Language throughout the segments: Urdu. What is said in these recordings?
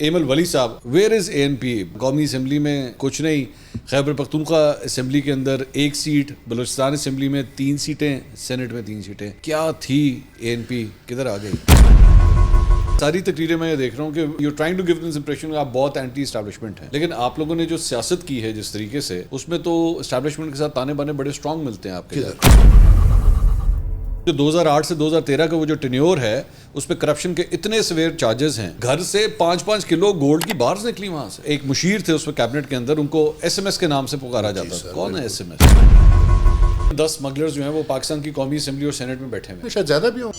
ایمل ولی صاحب، ویئر از اے این پی؟ قومی اسمبلی میں کچھ نہیں، خیبر پختونخوا اسمبلی کے اندر 1 سیٹ، بلوچستان اسمبلی میں 3 سیٹیں، سینٹ میں 3 سیٹیں. کیا تھی اے این پی؟ کدھر آ گئی؟ ساری تقریریں میں یہ دیکھ رہا ہوں کہ you trying to give this impression آپ بہت اینٹی اسٹیبلشمنٹ ہیں، لیکن آپ لوگوں نے جو سیاست کی ہے جس طریقے سے، اس میں تو اسٹیبلشمنٹ کے ساتھ تانے بانے بڑے اسٹرانگ ملتے ہیں آپ کے. جو 2008 سے 2013 کا وہ جو ٹینیور ہے، اس پہ کرپشن کے اتنے سویر چارجز ہیں. گھر سے 5-5 کلو گولڈ کی بارز نکلی وہاں سے. ایک مشیر تھے اس پہ کیبنٹ کے اندر، ان کو ایس ایم ایس کے نام سے پکارا جاتا تھا. کون ہے ایس ایم ایس؟ 10 اسمگلرز جو ہیں وہ پاکستان کی قومی اسمبلی اور سینٹ میں بیٹھے ہوئے. شاید زیادہ بھی ہوں.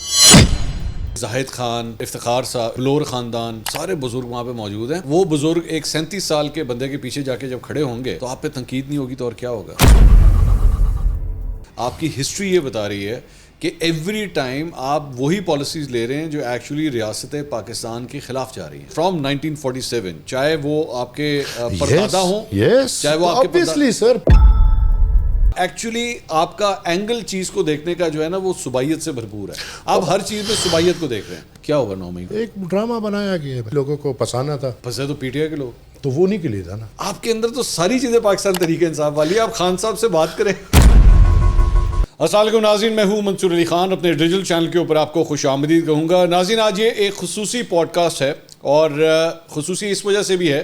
زاہد خان، افتخار صاحب، فلور خاندان، سارے بزرگ وہاں پہ موجود ہیں. وہ بزرگ ایک 37 سال کے بندے کے پیچھے جا کے جب کھڑے ہوں گے تو آپ پہ تنقید نہیں ہوگی تو اور کیا ہوگا؟ آپ کی ہسٹری یہ بتا رہی ہے کہ ایوری ٹائم آپ وہی پالیسیز لے رہے ہیں جو ایکچولی ریاست پاکستان کے خلاف جا رہی ہیں. فرام 1947، چاہے وہ آپ کے پردادا ہوں، چاہے وہ آپ کے سر، ایکچولی آپ کا اینگل چیز کو دیکھنے کا جو ہے نا وہ صوبائیت سے بھرپور ہے. آپ ہر چیز میں صوبائیت کو دیکھ رہے ہیں. کیا ہوگا 9 مئی کو؟ ایک ڈرامہ بنایا گیا، لوگوں کو پسانا تھا. پسے تو پی ٹی آئی کے لوگ، تو وہ نہیں کے لیے تھا نا. آپ کے اندر تو ساری چیزیں پاکستان تحریک انصاف والی ہے. آپ خان صاحب سے بات کریں. السلام علیکم ناظرین، میں ہوں منصور علی خان. اپنے ڈیجیٹل چینل کے اوپر آپ کو خوش آمدید کہوں گا. ناظرین، آج یہ ایک خصوصی پوڈ کاسٹ ہے، اور خصوصی اس وجہ سے بھی ہے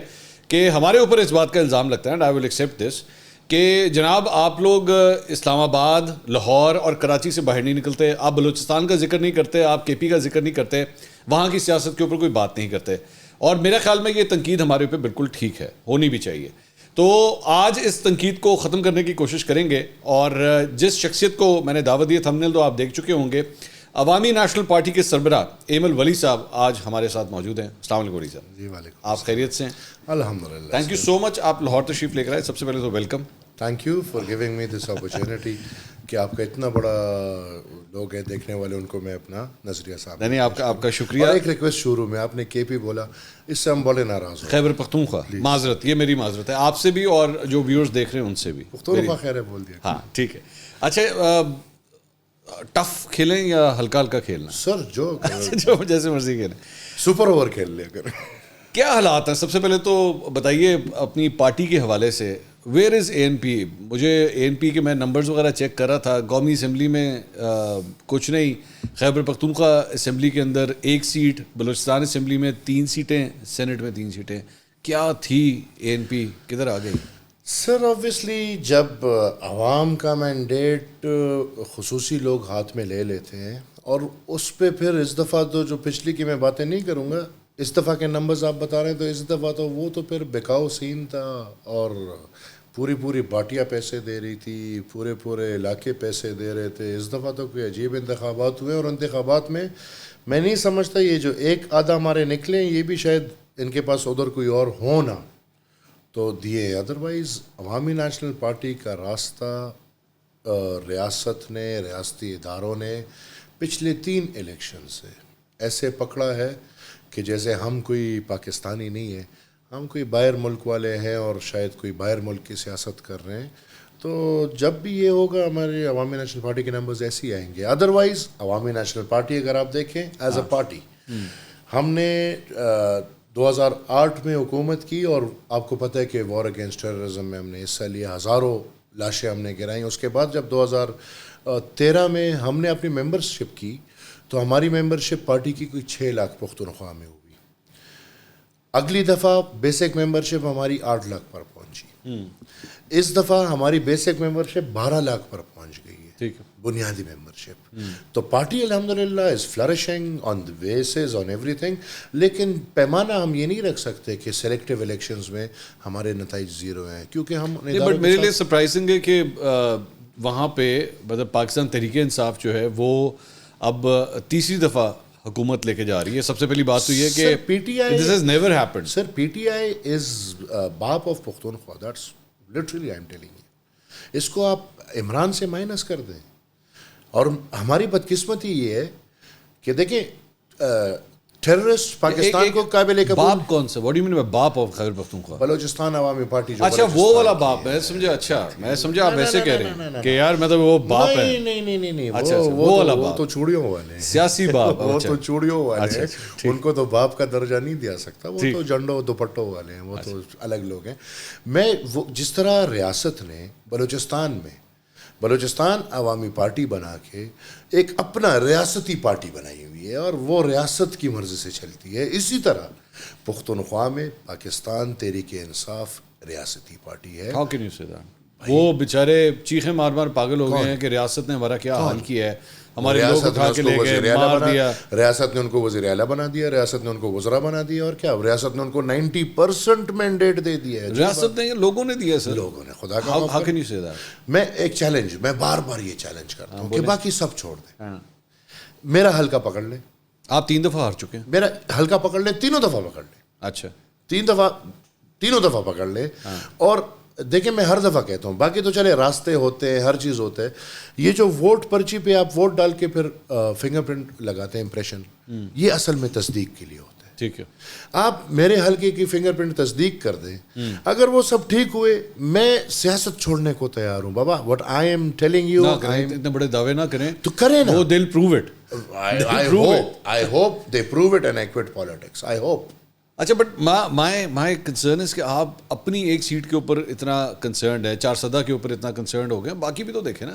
کہ ہمارے اوپر اس بات کا الزام لگتا ہے، and I will accept this, کہ جناب آپ لوگ اسلام آباد، لاہور اور کراچی سے باہر نہیں نکلتے. آپ بلوچستان کا ذکر نہیں کرتے، آپ کے پی کا ذکر نہیں کرتے، وہاں کی سیاست کے اوپر کوئی بات نہیں کرتے. اور میرے خیال میں یہ تنقید ہمارے اوپر بالکل ٹھیک ہے، ہونی بھی چاہیے. تو آج اس تنقید کو ختم کرنے کی کوشش کریں گے، اور جس شخصیت کو میں نے دعوت دی، تھمبنیل تو آپ دیکھ چکے ہوں گے، عوامی نیشنل پارٹی کے سربراہ ایمل ولی صاحب آج ہمارے ساتھ موجود ہیں. السلام علیکم ولی صاحب. جی وعلیکم. آپ خیریت سے ہیں؟ الحمدللہ. تھینک یو سو مچ. آپ لاہور تشریف لے کر آئے، سب سے پہلے تو welcome. Thank you for giving me this opportunity کہ آپ کا اتنا بڑا لوگ ہیں دیکھنے والے، ان کو میں اپنا نظریہ صاحب. نہیں، آپ کا شکریہ. ایک ریکویسٹ شروع میں، آپ نے کے پی بولا، اس سے ہم بڑے ناراض ہیں. خیبر پختونخوا، معذرت، یہ میری معذرت ہے آپ سے بھی اور جو ویورز دیکھ رہے ہیں ان سے بھی. پختونخوا خیر ہے بول دیا. ہاں ٹھیک ہے. اچھا، ٹف کھیلیں یا ہلکا ہلکا کھیلنا؟ سر جو جیسے مرضی کھیلیں. سپر اوور کھیل لیا کر. کیا حالات ہیں؟ سب سے پہلے تو بتائیے اپنی پارٹی کے حوالے سے، ویئر از اے این پی؟ مجھے اے این پی کے میں نمبرز وغیرہ چیک کر رہا تھا. قومی اسمبلی میں کچھ نہیں، خیبر پختونخوا اسمبلی کے اندر 1 سیٹ، بلوچستان اسمبلی میں 3 سیٹیں، سینٹ میں 3 سیٹیں. کیا تھی اے این پی؟ کدھر آ گئی؟ سر آبویسلی جب عوام کا مینڈیٹ خصوصی لوگ ہاتھ میں لے لیتے ہیں، اور اس پہ پھر اس دفعہ تو جو پچھلی کی میں باتیں نہیں کروں گا، اس دفعہ کے نمبرز آپ بتا رہے ہیں، تو اس دفعہ تو وہ تو پھر بکاؤ سین تھا، اور پوری باٹیاں پیسے دے رہی تھی، پورے علاقے پیسے دے رہے تھے. اس دفعہ تو کوئی عجیب انتخابات ہوئے، اور انتخابات میں میں نہیں سمجھتا یہ جو ایک آدھا ہمارے نکلے یہ بھی شاید ان کے پاس ادھر کوئی اور ہو نا تو دیے. ادروائز عوامی نیشنل پارٹی کا راستہ ریاست نے، ریاستی اداروں نے پچھلے 3 الیکشن سے ایسے پکڑا ہے کہ جیسے ہم کوئی پاکستانی نہیں ہیں، ہم کوئی باہر ملک والے ہیں، اور شاید کوئی باہر ملک کی سیاست کر رہے ہیں. تو جب بھی یہ ہوگا ہمارے عوامی نیشنل پارٹی کے نمبرز ایسے ہی آئیں گے. ادروائز عوامی نیشنل پارٹی اگر آپ دیکھیں ایز اے پارٹی، ہم نے 2008 میں حکومت کی، اور آپ کو پتہ ہے کہ وار اگینسٹ ٹیررزم میں ہم نے حصہ لیا، ہزاروں لاشیں ہم نے گرائیں. اس کے بعد جب 2013 میں ہم نے اپنی ممبرشپ کی تو ہماری ممبرشپ پارٹی کی کوئی 6 لاکھ پختونخوا میں ہوئی. اگلی دفعہ بیسک ممبرشپ ہماری 8 لاکھ پر پہنچی. اس دفعہ ہماری بیسک ممبرشپ 12 لاکھ پر پہنچ گئی ہے. ٹھیک ہے، بنیادی ممبرشپ. تو پارٹی الحمدللہ is flourishing on the bases on everything. لیکن پیمانہ ہم یہ نہیں رکھ سکتے کہ سلیکٹیو الیکشنز میں ہمارے نتائج زیرو ہیں، کیونکہ ہم بٹ میرے لیے سرپرائزنگ ہے کہ وہاں پہ مطلب پاکستان تحریک انصاف جو ہے وہ اب تیسری دفعہ حکومت لے کے جا رہی ہے. سب سے پہلی بات تو یہ کہ P T I this has never happened. Sir P T I is باپ of Pakhtunkhwa, that's literally I am telling you. اس کو آپ عمران سے مائنس کر دیں. اور ہماری بدقسمتی یہ ہے کہ دیکھیں ٹیررسٹ پاکستان کو قابل قبول. باپ کون سا؟ What do you mean by باپ آف خیبر پختونخوا؟ بلوچستان عوامی پارٹی جو اچھا وہ والا باپ. میں سمجھا. اچھا میں سمجھا آپ ایسے کہہ رہے ہیں کہ یار مطلب وہ باپ ہے. نہیں اچھا وہ والا باپ, وہ تو چوڑیوں والے ہیں, سیاسی باپ. وہ تو چوڑیوں والے ہیں, ان کو تو باپ کا درجہ نہیں دیا سکتا, وہ تو جنڈوں دوپٹوں والے ہیں, وہ تو الگ لوگ ہیں. میں وہ جس طرح ریاست نے بلوچستان میں بلوچستان عوامی پارٹی بنا کے ایک اپنا ریاستی پارٹی بنائی ہوئی ہے اور وہ ریاست کی مرضی سے چلتی ہے, اسی طرح پختونخوا میں پاکستان تحریک انصاف ریاستی پارٹی ہے. How can you say that? وہ بیچارے چیخیں مار مار پاگل ہو گئے ہیں کہ ریاست نے ہمارا کیا حال کیا ہے, ہمارے لوگ اٹھا کے لے گئے, مار دیا. ریاست نے ان کو وزیر اعلیٰ بنا دیا, ریاست نے ان کو وزراء بنا دیا, اور کیا ریاست نے ان کو 90% مینڈیٹ دے دیا ہے. ریاست نے لوگوں نے دیا سر, لوگوں نے. خدا کا How can you say that? میں ایک چیلنج, میں بار بار یہ چیلنج کرتا ہوں کہ باقی سب چھوڑ دیں, میرا حلقہ پکڑ لیں. آپ 3 دفعہ ہار چکے ہیں. میرا حلقہ پکڑ لیں, تینوں دفعہ پکڑ لیں. اچھا 3 دفعہ پکڑ لیں. اور دیکھیں میں ہر دفعہ کہتا ہوں, باقی تو چلے راستے ہوتے ہیں, ہر چیز ہوتے ہے. یہ جو ووٹ پرچی پہ آپ ووٹ ڈال کے پھر فنگر پرنٹ لگاتے ہیں, امپریشن, یہ اصل میں تصدیق کے لیے ہوتا ہے. ٹھیک ہے, آپ میرے حلقے کی فنگر پرنٹ تصدیق کر دیں, اگر وہ سب ٹھیک ہوئے میں سیاست چھوڑنے کو تیار ہوں. بابا what I am telling you, اتنے بڑے دعوے نہ کریں تو کریں نا. وہ دل prove it. I hope they prove it and quit politics. I hope. اچھا بٹ مائی کنسرن ہے کہ آپ اپنی ایک سیٹ کے اوپر اتنا کنسرنڈ ہے, 4 کے اوپر اتنا کنسرنڈ ہو گئے, باقی بھی تو دیکھیں نا.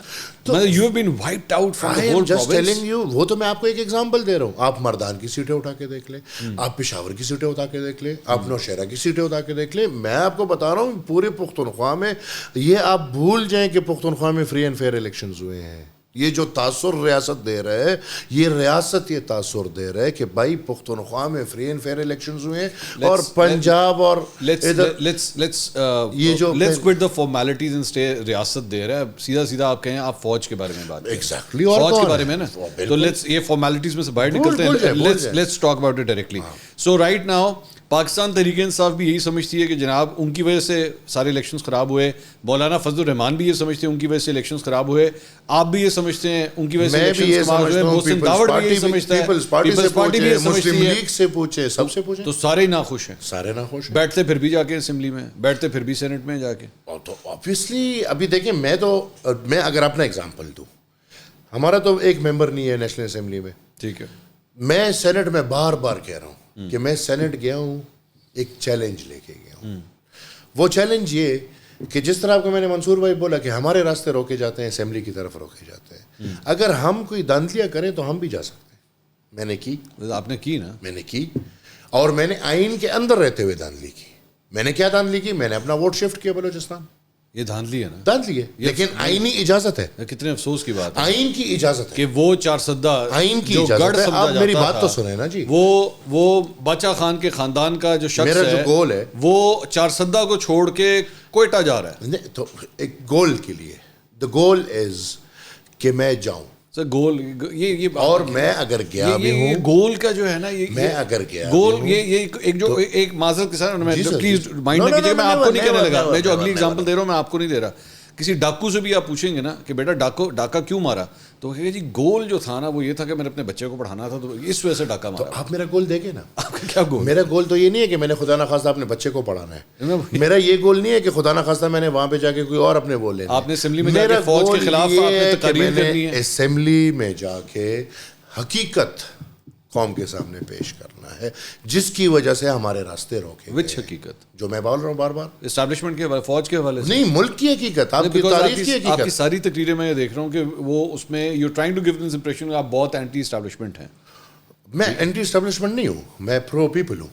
You have been wiped out from the whole province. وہ تو میں آپ کو ایک ایگزامپل دے رہا ہوں. آپ مردان کی سیٹیں اٹھا کے دیکھ لیں, آپ پشاور کی سیٹیں اٹھا کے دیکھ لیں, آپ نوشہرہ کی سیٹیں اٹھا کے دیکھ لیں. میں آپ کو بتا رہا ہوں پورے پختونخوا میں, یہ آپ بھول جائیں کہ پختونخوا میں فری اینڈ فیئر الیکشنز ہوئے ہیں. یہ جو تاثر ریاست دے رہا ہے, یہ ریاست یہ تاثر دے رہا ہے کہ بھائی پختونخوا میں فری اینڈ فیئر الیکشنز ہوئے ہیں, اور پنجاب اور یہ جو let's quit the formalities and stay, ریاست دے رہا ہے. سیدھا آپ کہیں آپ فوج کے بارے میں بات کریں. ایگزیکٹلی, فوج کے بارے میں نا, تو لیٹس یہ فارمیلٹیز میں سے باہر نکلتے ہیں. Let's talk about it directly. So right now Pakistan Tehreek انصاف بھی یہی سمجھتی ہے کہ جناب ان کی وجہ سے سارے الیکشنز خراب ہوئے. مولانا فضل الرحمان بھی یہ سمجھتے ہیں ان کی وجہ سے الیکشنز خراب ہوئے. آپ بھی یہ سمجھتے ہیں ان کی وجہ سے الیکشنز خراب ہوئے. محسن داوڑ بھی یہی سمجھتا ہے, پیپلز پارٹی بھی یہ سمجھتی ہے. لیگ سے پوچھے, سب سے پوچھیں, تو سارے ناخوش ہیں. سارے ناخوش ہیں. بیٹھتے پھر بھی جا کے اسمبلی میں, بیٹھتے پھر بھی سینٹ میں جا کے. تو آبویسلی ابھی دیکھیں, میں اگر اپنا ایگزامپل دوں, ہمارا تو ایک ممبر نہیں ہے نیشنل اسمبلی میں. ٹھیک ہے, میں سینٹ میں بار بار کہہ رہا ہوں کہ میں سینٹ گیا ہوں, ایک چیلنج لے کے گیا ہوں. وہ چیلنج یہ کہ جس طرح آپ کو میں نے منصور بھائی بولا کہ ہمارے راستے روکے جاتے ہیں, اسمبلی کی طرف روکے جاتے ہیں, اگر ہم کوئی دھاندلیاں کریں تو ہم بھی جا سکتے ہیں. میں نے کی, آپ نے کی نا, میں نے کی, اور میں نے آئین کے اندر رہتے ہوئے دھاندلی کی. میں نے کیا دھاندلی کی, میں نے اپنا ووٹ شفٹ کیا بلوچستان. یہ دھاندلی ہے نا, دھاندلی ہے, لیکن آئینی اجازت ہے. کتنے افسوس کی بات ہے, آئین کی اجازت ہے کہ وہ 4 آئین کی اجازت ہے. آپ میری بات تو سنیں نا جی. وہ باچا خان کے خاندان کا جو شخص میرا جو گول ہے, وہ 4 کو چھوڑ کے کوئٹہ جا رہا ہے. تو ایک گول کے لیے, دا گول از کہ میں جاؤں. گول یہ اور میں اگر گیا بھی ہوں, گول کا جو ہے نا, میں اگر گیا گول یہ ایک معذرت کے ساتھ پلیز مائنڈ نہ کیجیے, میں آپ کو نہیں کہنے لگا, میں جو اگلی اگزامپل دے رہا ہوں میں آپ کو نہیں دے رہا. کسی ڈاکو سے بھی آپ پوچھیں گے نا کہ بیٹا ڈاکہ کیوں مارا, تو وہ کہے گا جی گول جو تھا نا وہ یہ تھا کہ میں نے اپنے بچے کو پڑھانا تھا, تو اس وجہ سے ڈاکہ مارا. تو آپ میرا گول دیکھیں نا. آپ کا کیا گول؟ میرا گول تو یہ نہیں ہے کہ میں نے خدا نخواستہ اپنے بچے کو پڑھانا ہے. میرا یہ گول نہیں ہے کہ خدا نخواستہ میں نے وہاں پہ جا کے کوئی اور اپنے وہ لینا. آپ نے اسمبلی میں جا کے فوج کے خلاف تقریر کرنی ہے. اسمبلی میں جا کے حقیقت قوم کے سامنے پیش کرنا ہے, جس کی وجہ سے ہمارے راستے روکے. وچ حقیقت جو میں بول رہا ہوں بار بار, اسٹیبلشمنٹ کے فوج کے حوالے سے نہیں, ملک کی حقیقت, آپ کی تاریخ کی حقیقت. آپ کی ساری تقریریں میں یہ دیکھ رہا ہوں کہ وہ اس میں you trying to give this impression آپ بہت اینٹی اسٹیبلشمنٹ ہیں. میں اینٹی اسٹیبلشمنٹ نہیں ہوں, میں پرو پیپل ہوں.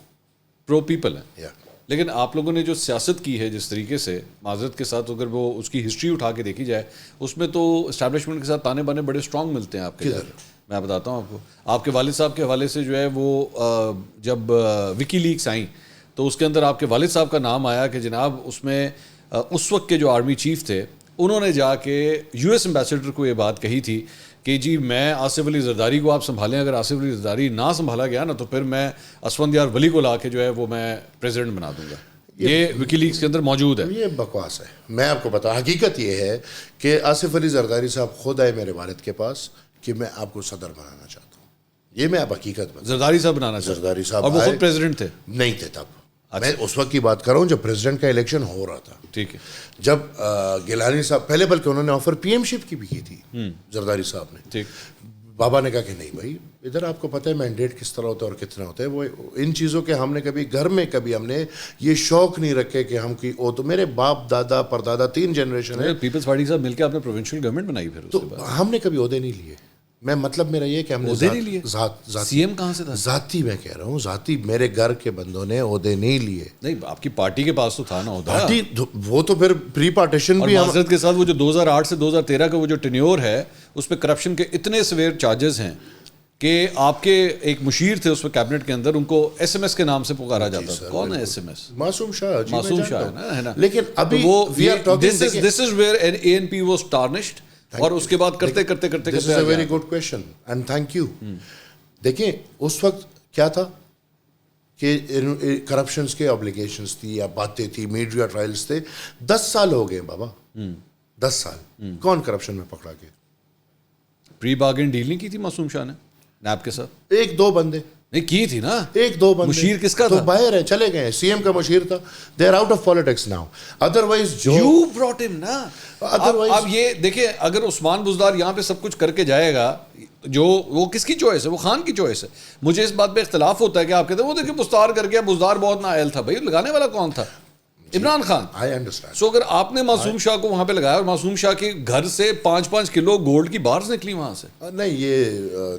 پرو پیپل ہیں, لیکن آپ لوگوں نے جو سیاست کی ہے جس طریقے سے, معذرت کے ساتھ اگر وہ اس کی ہسٹری اٹھا کے دیکھی جائے, اس میں تو اسٹیبلشمنٹ کے ساتھ تانے بانے بڑے اسٹرانگ ملتے ہیں آپ کے. میں بتاتا ہوں آپ کو, آپ کے والد صاحب کے حوالے سے جو ہے وہ جب وکی لیکس آئیں تو اس کے اندر آپ کے والد صاحب کا نام آیا کہ جناب اس میں اس وقت کے جو آرمی چیف تھے انہوں نے جا کے یو ایس ایمبیسڈر کو یہ بات کہی تھی کہ جی میں آصف علی زرداری کو آپ سنبھالیں, اگر آصف علی زرداری نہ سنبھالا گیا نا تو پھر میں اسفندیار ولی کو لا کے جو ہے وہ میں پریزیڈنٹ بنا دوں گا. یہ وکی لیکس کے اندر موجود ہے. یہ بکواس ہے. میں آپ کو بتا, حقیقت یہ ہے کہ آصف علی زرداری صاحب خود آئے میرے والد کے پاس کہ میں آپ کو صدر بنانا چاہتا ہوں. یہ میں اب حقیقت بتا. زرداری صاحب بنانا چاہتے زرداری صاحب اور وہ آئے, خود پریزیڈنٹ تھے نہیں تھے تب, میں اس وقت کی بات کر رہا ہوں جب پریزیڈنٹ کا الیکشن ہو رہا تھا. ٹھیک ہے. جب گیلانی صاحب پہلے, بلکہ انہوں نے آفر پی ایم شپ کی بھی کی تھی زرداری صاحب نے. ٹھیک. بابا نے کہا کہ نہیں بھائی, ادھر آپ کو پتہ ہے مینڈیٹ کس طرح ہوتا ہے اور کتنا ہوتا ہے. وہ ان چیزوں کے ہم نے کبھی گھر میں کبھی ہم نے یہ شوق نہیں رکھے کہ ہم کی تو میرے باپ دادا پردادا 3 جنریشن ہے. پیپلز پارٹی صاحب مل کے آپ نے پروونشل گورنمنٹ بنائی, پھر تو ہم نے کبھی عہدے نہیں لیے. میں مطلب میرا یہ کہ ہم نے سی ایم کہاں سے تھا, ذاتی میں کہہ رہا ہوں, ذاتی میرے گھر کے بندوں نے عہدے نہیں لیے. نہیں آپ کی پارٹی کے پاس تو تھا نا عہدہ. پارٹی وہ تو پھر پری پارٹیشن بھی. معذرت کے ساتھ وہ جو 2008 سے 2013 کا وہ جو ٹینیور ہے اس پہ کرپشن کے اتنے سویر چارجز ہیں کہ آپ کے ایک مشیر تھے اس میں کیبنٹ کے اندر, ان کو ایس ایم ایس کے نام سے پکارا جاتا تھا. کون ہے ایس ایم ایس؟ معصوم شاہ. معصوم شاہ ہے نا. لیکن ابھی this is where A N P was tarnished, اور اس کے بعد کرتے کرتے کرتے this is a very good question and thank you. دیکھیں اس وقت کیا تھا کہ کرپشنس کے آبلیگیشنس تھی یا باتیں تھی, میڈیا ٹرائلز تھے. 10 سال ہو گئے بابا, 10 سال. کون کرپشن میں پکڑا کے؟ پری بارگین ڈیل نہیں کی تھی معصوم شاہ نے نیب کے ساتھ؟ 1-2 بندے نہیں کی تھی نا, 1-2 بندے. مشیر کس کا تو تھا؟ باہر ہیں, چلے گئے. سی ایم کا مشیر تھا. They are out of politics now. Otherwise جو یو براٹ ہم نا. اب یہ دیکھیں, اگر عثمان بزدار یہاں پہ سب کچھ کر کے جائے گا, جو وہ کس کی چوائس ہے؟ وہ خان کی چوائس ہے. مجھے اس بات پہ اختلاف ہوتا ہے کہ آپ کہتے ہیں وہ دیکھیں بزدار کر گیا, بزدار بہت نااہل تھا. بھائی لگانے والا کون تھا؟ Imran Khan. I understand. So اگر آپ نے معصوم شاہ کو وہاں پہ لگایا اور معصوم شاہ کے گھر سے 5-5 کلو گولڈ کی بارز نکلی وہاں سے, نہیں یہ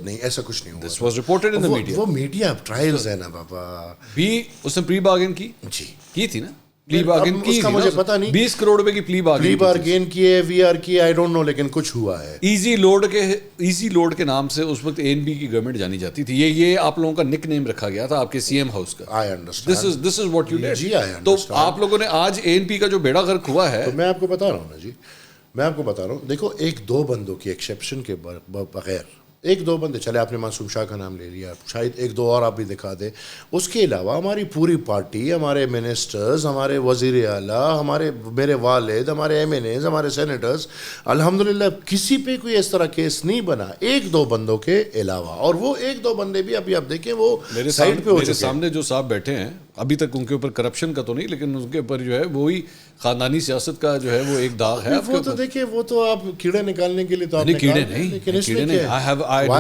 نہیں, ایسا کچھ نہیں ہوا. This was reported in the media. وہ میڈیا ٹرائلز ہے نا بابا. بھی اس نے پری بارگین کی جی کی تھی نا, پلی بارگین کی. اس کا مجھے پتہ نہیں. 20 کروڑ روپے کی پلی بارگین کی ہے, وی آر کی, آئی ڈونٹ نو, لیکن کچھ ہوا ہے. ایزی لوڈ کے نام سے اس وقت اے این بی کی گورنمنٹ جانی جاتی تھی. یہ آپ لوگوں کا نک نیم رکھا گیا تھا آپ کے سی ایم ہاؤس کا. I understand. This is what you did. جی آئی تو انڈرسٹینڈ. آپ لوگوں نے آج اے این پی کا جو بیڑا غرق ہوا ہے, تو میں آپ کو بتا رہا ہوں نا جی, میں آپ کو بتا رہا ہوں. دیکھو 1-2 بندوں کی ایکسیپشن کے بغیر, 1-2 بندے, چلے آپ نے معصوم شاہ کا نام لے لیا, شاید 1-2 اور آپ بھی دکھا دیں. اس کے علاوہ ہماری پوری پارٹی, ہمارے منسٹرز, ہمارے وزیر اعلیٰ, میرے والد, ہمارے ایم این ایز, ہمارے سینیٹرز, الحمدللہ کسی پہ کوئی اس طرح کیس نہیں بنا 1-2 بندوں کے علاوہ. اور وہ 1-2 بندے بھی ابھی آپ دیکھیں وہ سائڈ پہ ہو چکے ہیں. میرے سامنے جو صاحب بیٹھے ہیں, ابھی تک ان کے اوپر کرپشن کا تو نہیں, لیکن ان کے اوپر جو ہے وہی خاندانی سیاست کا جو ہے وہ ایک داغ ہے. وہ تو دیکھیں, وہ تو آپ کیڑے نکالنے کے لیے تو آپ کیڑے نہیں. I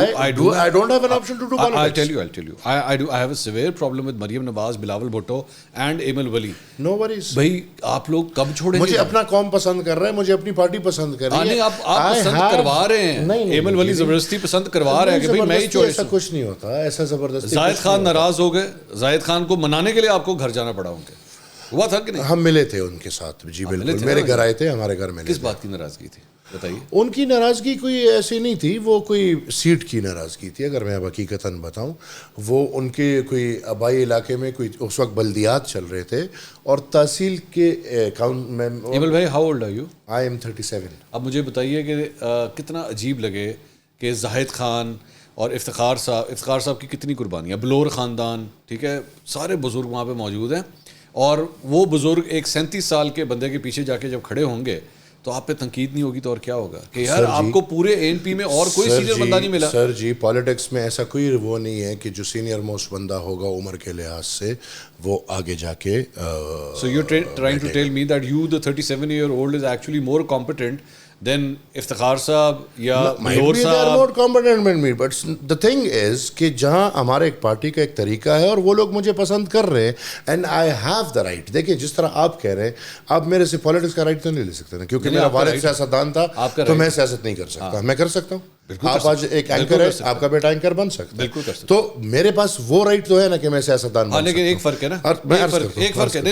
don't have an option to do politics. I'll tell you. I have a severe problem with Maryam Nawaz, Bilawal Bhutto and Emil Wali. No worries. بھائی آپ لوگ کب چھوڑیں گے؟ مجھے اپنا قوم پسند کر رہا ہے, مجھے اپنی پارٹی پسند کر رہی ہے. آپ پسند کروا رہے ہیں. ایمل ولی زبردستی پسند کروا رہے ہیں کہ بھائی میں ہی چوائس. ایسا کچھ نہیں ہوتا, ایسا زبردستی. زاہد خان ناراض ہو گئے, زاہد خان کو منانے کے لیے آپ کو گھر جانا پڑا ان کے, ہوا تھا کہ نہیں؟ ہم ملے تھے ان کے ساتھ جی, بالکل میرے گھر آئے تھے, ہمارے گھر میں. کس بات کی ناراضگی تھی بتائیے؟ ان کی ناراضگی کوئی ایسی نہیں تھی, وہ کوئی سیٹ کی ناراضگی تھی. اگر میں اب حقیقتاً بتاؤں, وہ ان کے کوئی آبائی علاقے میں کوئی اس وقت بلدیات چل رہے تھے اور تحصیل کے اکاؤنٹ میں. ایمل بھائی how old are you? I am 37. اب مجھے بتائیے کہ کتنا عجیب لگے کہ زاہد خان اور افتخار صاحب کی کتنی قربانیاں, بلور خاندان, ٹھیک ہے, سارے بزرگ وہاں پہ موجود ہیں, اور وہ بزرگ ایک 37 سال کے بندے کے پیچھے جا کے جب کھڑے ہوں گے تو آپ پہ تنقید نہیں ہوگی تو اور کیا ہوگا کہ یار آپ کو پورے اے این پی میں اور کوئی سینئر بندہ نہیں ملا. سر جی, پالیٹکس میں ایسا کوئی وہ نہیں ہے کہ جو سینئر موسٹ بندہ ہوگا عمر کے لحاظ سے وہ آگے جا کے. So you're trying to tell me that you, the 37-year-old, is actually more competent than Iftikhar صاحب یا بلور صاحب. بٹ دا تھنگ از کہ جہاں ہمارے ایک پارٹی کا ایک طریقہ ہے اور وہ لوگ مجھے پسند کر رہے ہیں, and I have the right. دیکھیں جس طرح آپ کہہ رہے ہیں, آپ میرے سے پالیٹکس کا رائٹ تو نہیں لے سکتے نا, کیونکہ میرا والد سیاستدان تھا تو میں سیاست نہیں کر سکتا. میں کر سکتا ہوں. آپ آج ایک اینکر ہے, آپ کا بیٹا اینکر بن سکتا ہے, تو میرے پاس وہ رائٹ تو ہے نا کہ میں سیاستدان بن سکتا ہوں. لیکن ایک فرق ہے نا,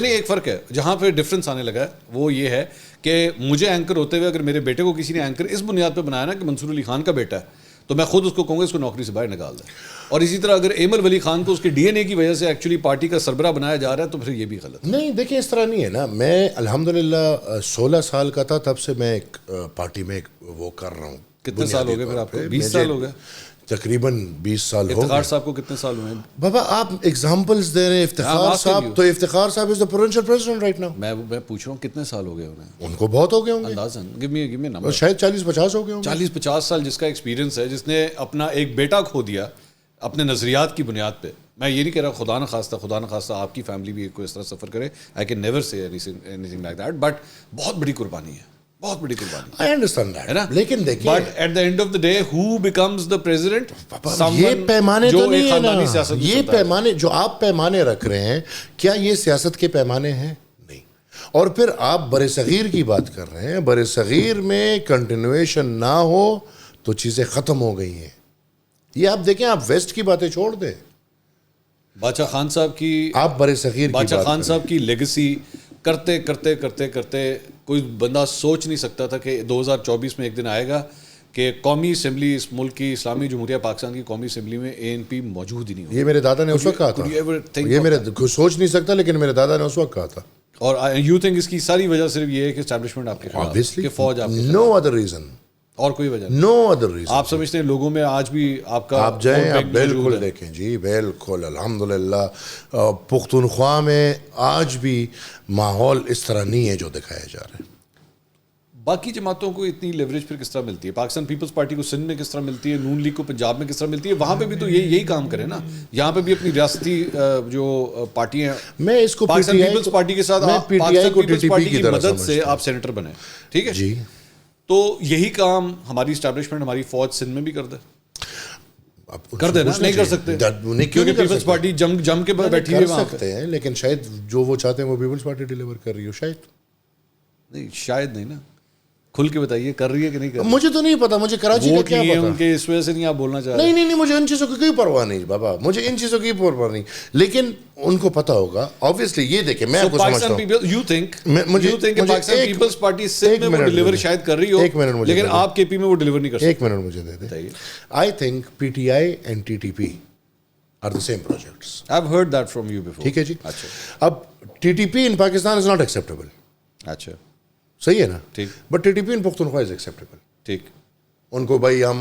ایک فرق ہے جہاں پہ ڈفرینس آنے لگا ہے, وہ یہ ہے کہ مجھے اینکر ہوتے ہوئے اگر میرے بیٹے کو کسی نے اینکر اس بنیاد پہ بنایا نا کہ منصور علی خان کا بیٹا ہے, تو میں خود اس کو کہوں گا اس کو نوکری سے باہر نکال دیں. اور اسی طرح اگر ایمل ولی خان کو اس کے ڈی این اے کی وجہ سے ایکچولی پارٹی کا سربراہ بنایا جا رہا ہے تو پھر یہ بھی غلط نہیں. دیکھیں اس طرح نہیں ہے نا, میں الحمدللہ 16 سال کا تھا تب سے میں ایک پارٹی میں وہ کر رہا ہوں. کتنے سال ہو گئے پھر آپ کو؟ 20 سال ہو گئے تقریباً. 20 سال ہو. افتخار صاحب کو کتنے سال ہوئے ہیں بابا؟ آپ ایگزامپلز دے رہے ہیں. افتخار صاحب تو Iftikhar sahib is the provincial president right now. میں پوچھ رہا ہوں کتنے سال ہو گئے انہیں؟ ان کو بہت ہو گئے ہوں گے اندازاً. Give me number. شاید 40-50 ہو گئے ہوں گے. 40-50 سال جس کا ایکسپیرینس ہے, جس نے اپنا ایک بیٹا کھو دیا اپنے نظریات کی بنیاد پہ. میں یہ نہیں کہہ رہا خدا نخواستہ آپ کی فیملی بھی کوئی اس طرح سفر کرے. آئی کین نیور سے اینی لائک دیٹ, بٹ بہت بڑی قربانی ہے, بہت بڑی قربانی I understand that. ہے نا. لیکن دیکھیے but at the end of the day who becomes the president, یہ پیمانے تو نہیں ہے نا, یہ پیمانے پیمانے جو آپ پیمانے رکھ رہے ہیں, کیا یہ سیاست کے پیمانے ہیں؟ نہیں. اور پھر آپ بر صغیر کی بات کر رہے ہیں, بر صغیر میں کنٹینویشن نہ ہو تو چیزیں ختم ہو گئی ہیں. یہ آپ دیکھیں, آپ ویسٹ کی باتیں چھوڑ دیں, بادشاہ خان صاحب کی, آپ بر صغیر کی بادشاہ بات خان کریں. صاحب کی لیگسی کرتے کرتے کرتے کرتے کوئی بندہ سوچ نہیں سکتا تھا کہ 2024 میں ایک دن آئے گا کہ قومی اسمبلی, اس ملک کی اسلامی جمہوریہ پاکستان کی قومی اسمبلی میں ANP موجود ہی نہیں ہوگا. یہ میرے دادا نے اس وقت کہا تھا, یہ میرے سوچ نہیں سکتا, لیکن میرے دادا نے اس وقت کہا تھا. اور یو تھنک اس کی ساری وجہ صرف یہ ہے کہ اسٹیبلشمنٹ آپ کے خلاف ہے, کہ فوج آپ کے, نو ادر ریزن, اور کوئی وجہ نہیں. No other reason. آپ سمجھتے ہیں لوگوں میں آج بھی آپ کا, آپ جائیں, آپ بالکل دیکھیں جی, بالکل الحمدللہ پختونخوا میں آج بھی ماحول اس طرح نہیں ہے جو دکھایا جا رہا ہے. باقی جماعتوں کو اتنی لیوریج پھر کس طرح ملتی ہے؟ پاکستان پیپلز پارٹی کو سندھ میں کس طرح ملتی ہے, نون لیگ کو پنجاب میں کس طرح ملتی ہے؟ وہاں پہ بھی تو یہی کام کرے نا, یہاں پہ بھی اپنی ریاستی جو پارٹیاں, میں اس کو پاکستان پیپلز پارٹی کے ساتھ, پاکستان پیپلز پارٹی کی مدد سے آپ سینیٹر بنے, ٹھیک ہے جی, تو یہی کام ہماری اسٹیبلشمنٹ, ہماری فوج سندھ میں بھی کر دے, کر دے نا. نہیں کر سکتے کیونکہ پیپلز پارٹی جم کے بیٹھی ہے وہاں پہ. ہیں, لیکن شاید جو وہ چاہتے ہیں وہ پیپلز پارٹی ڈیلیور کر رہی ہو, شاید نہیں, شاید نہیں نا. کھل کے بتائیے کر رہی ہے کہ نہیں کر رہی؟ مجھے تو نہیں پتا, مجھے کراچی کا کیا پتا. ان کے اس وجہ سے نہیں آپ بولنا چاہ رہے؟ نہیں, مجھے ان چیزوں کی کوئی پرواہ نہیں بابا, مجھے ان چیزوں کی پرواہ نہیں, لیکن ان کو پتا ہوگا آبویسلی. یہ دیکھیں, میں آپ کو سمجھتا ہوں, یو تھنک پاکستان پیپلز پارٹی سندھ میں وہ ڈیلیور شاید کر رہی ہو, لیکن آپ کے پی میں وہ ڈیلیور نہیں کر سکتے. ایک منٹ مجھے دے دیں. I think PTI and TTP are the same projects. I have heard that from you before. ٹھیک ہے جی. اب TTP in Pakistan is not acceptable. اچھا, صحیح ہے نا, ٹھیک. But TTP in Pakhtunkhwa is acceptable. ٹھیک. ان کو بھائی ہم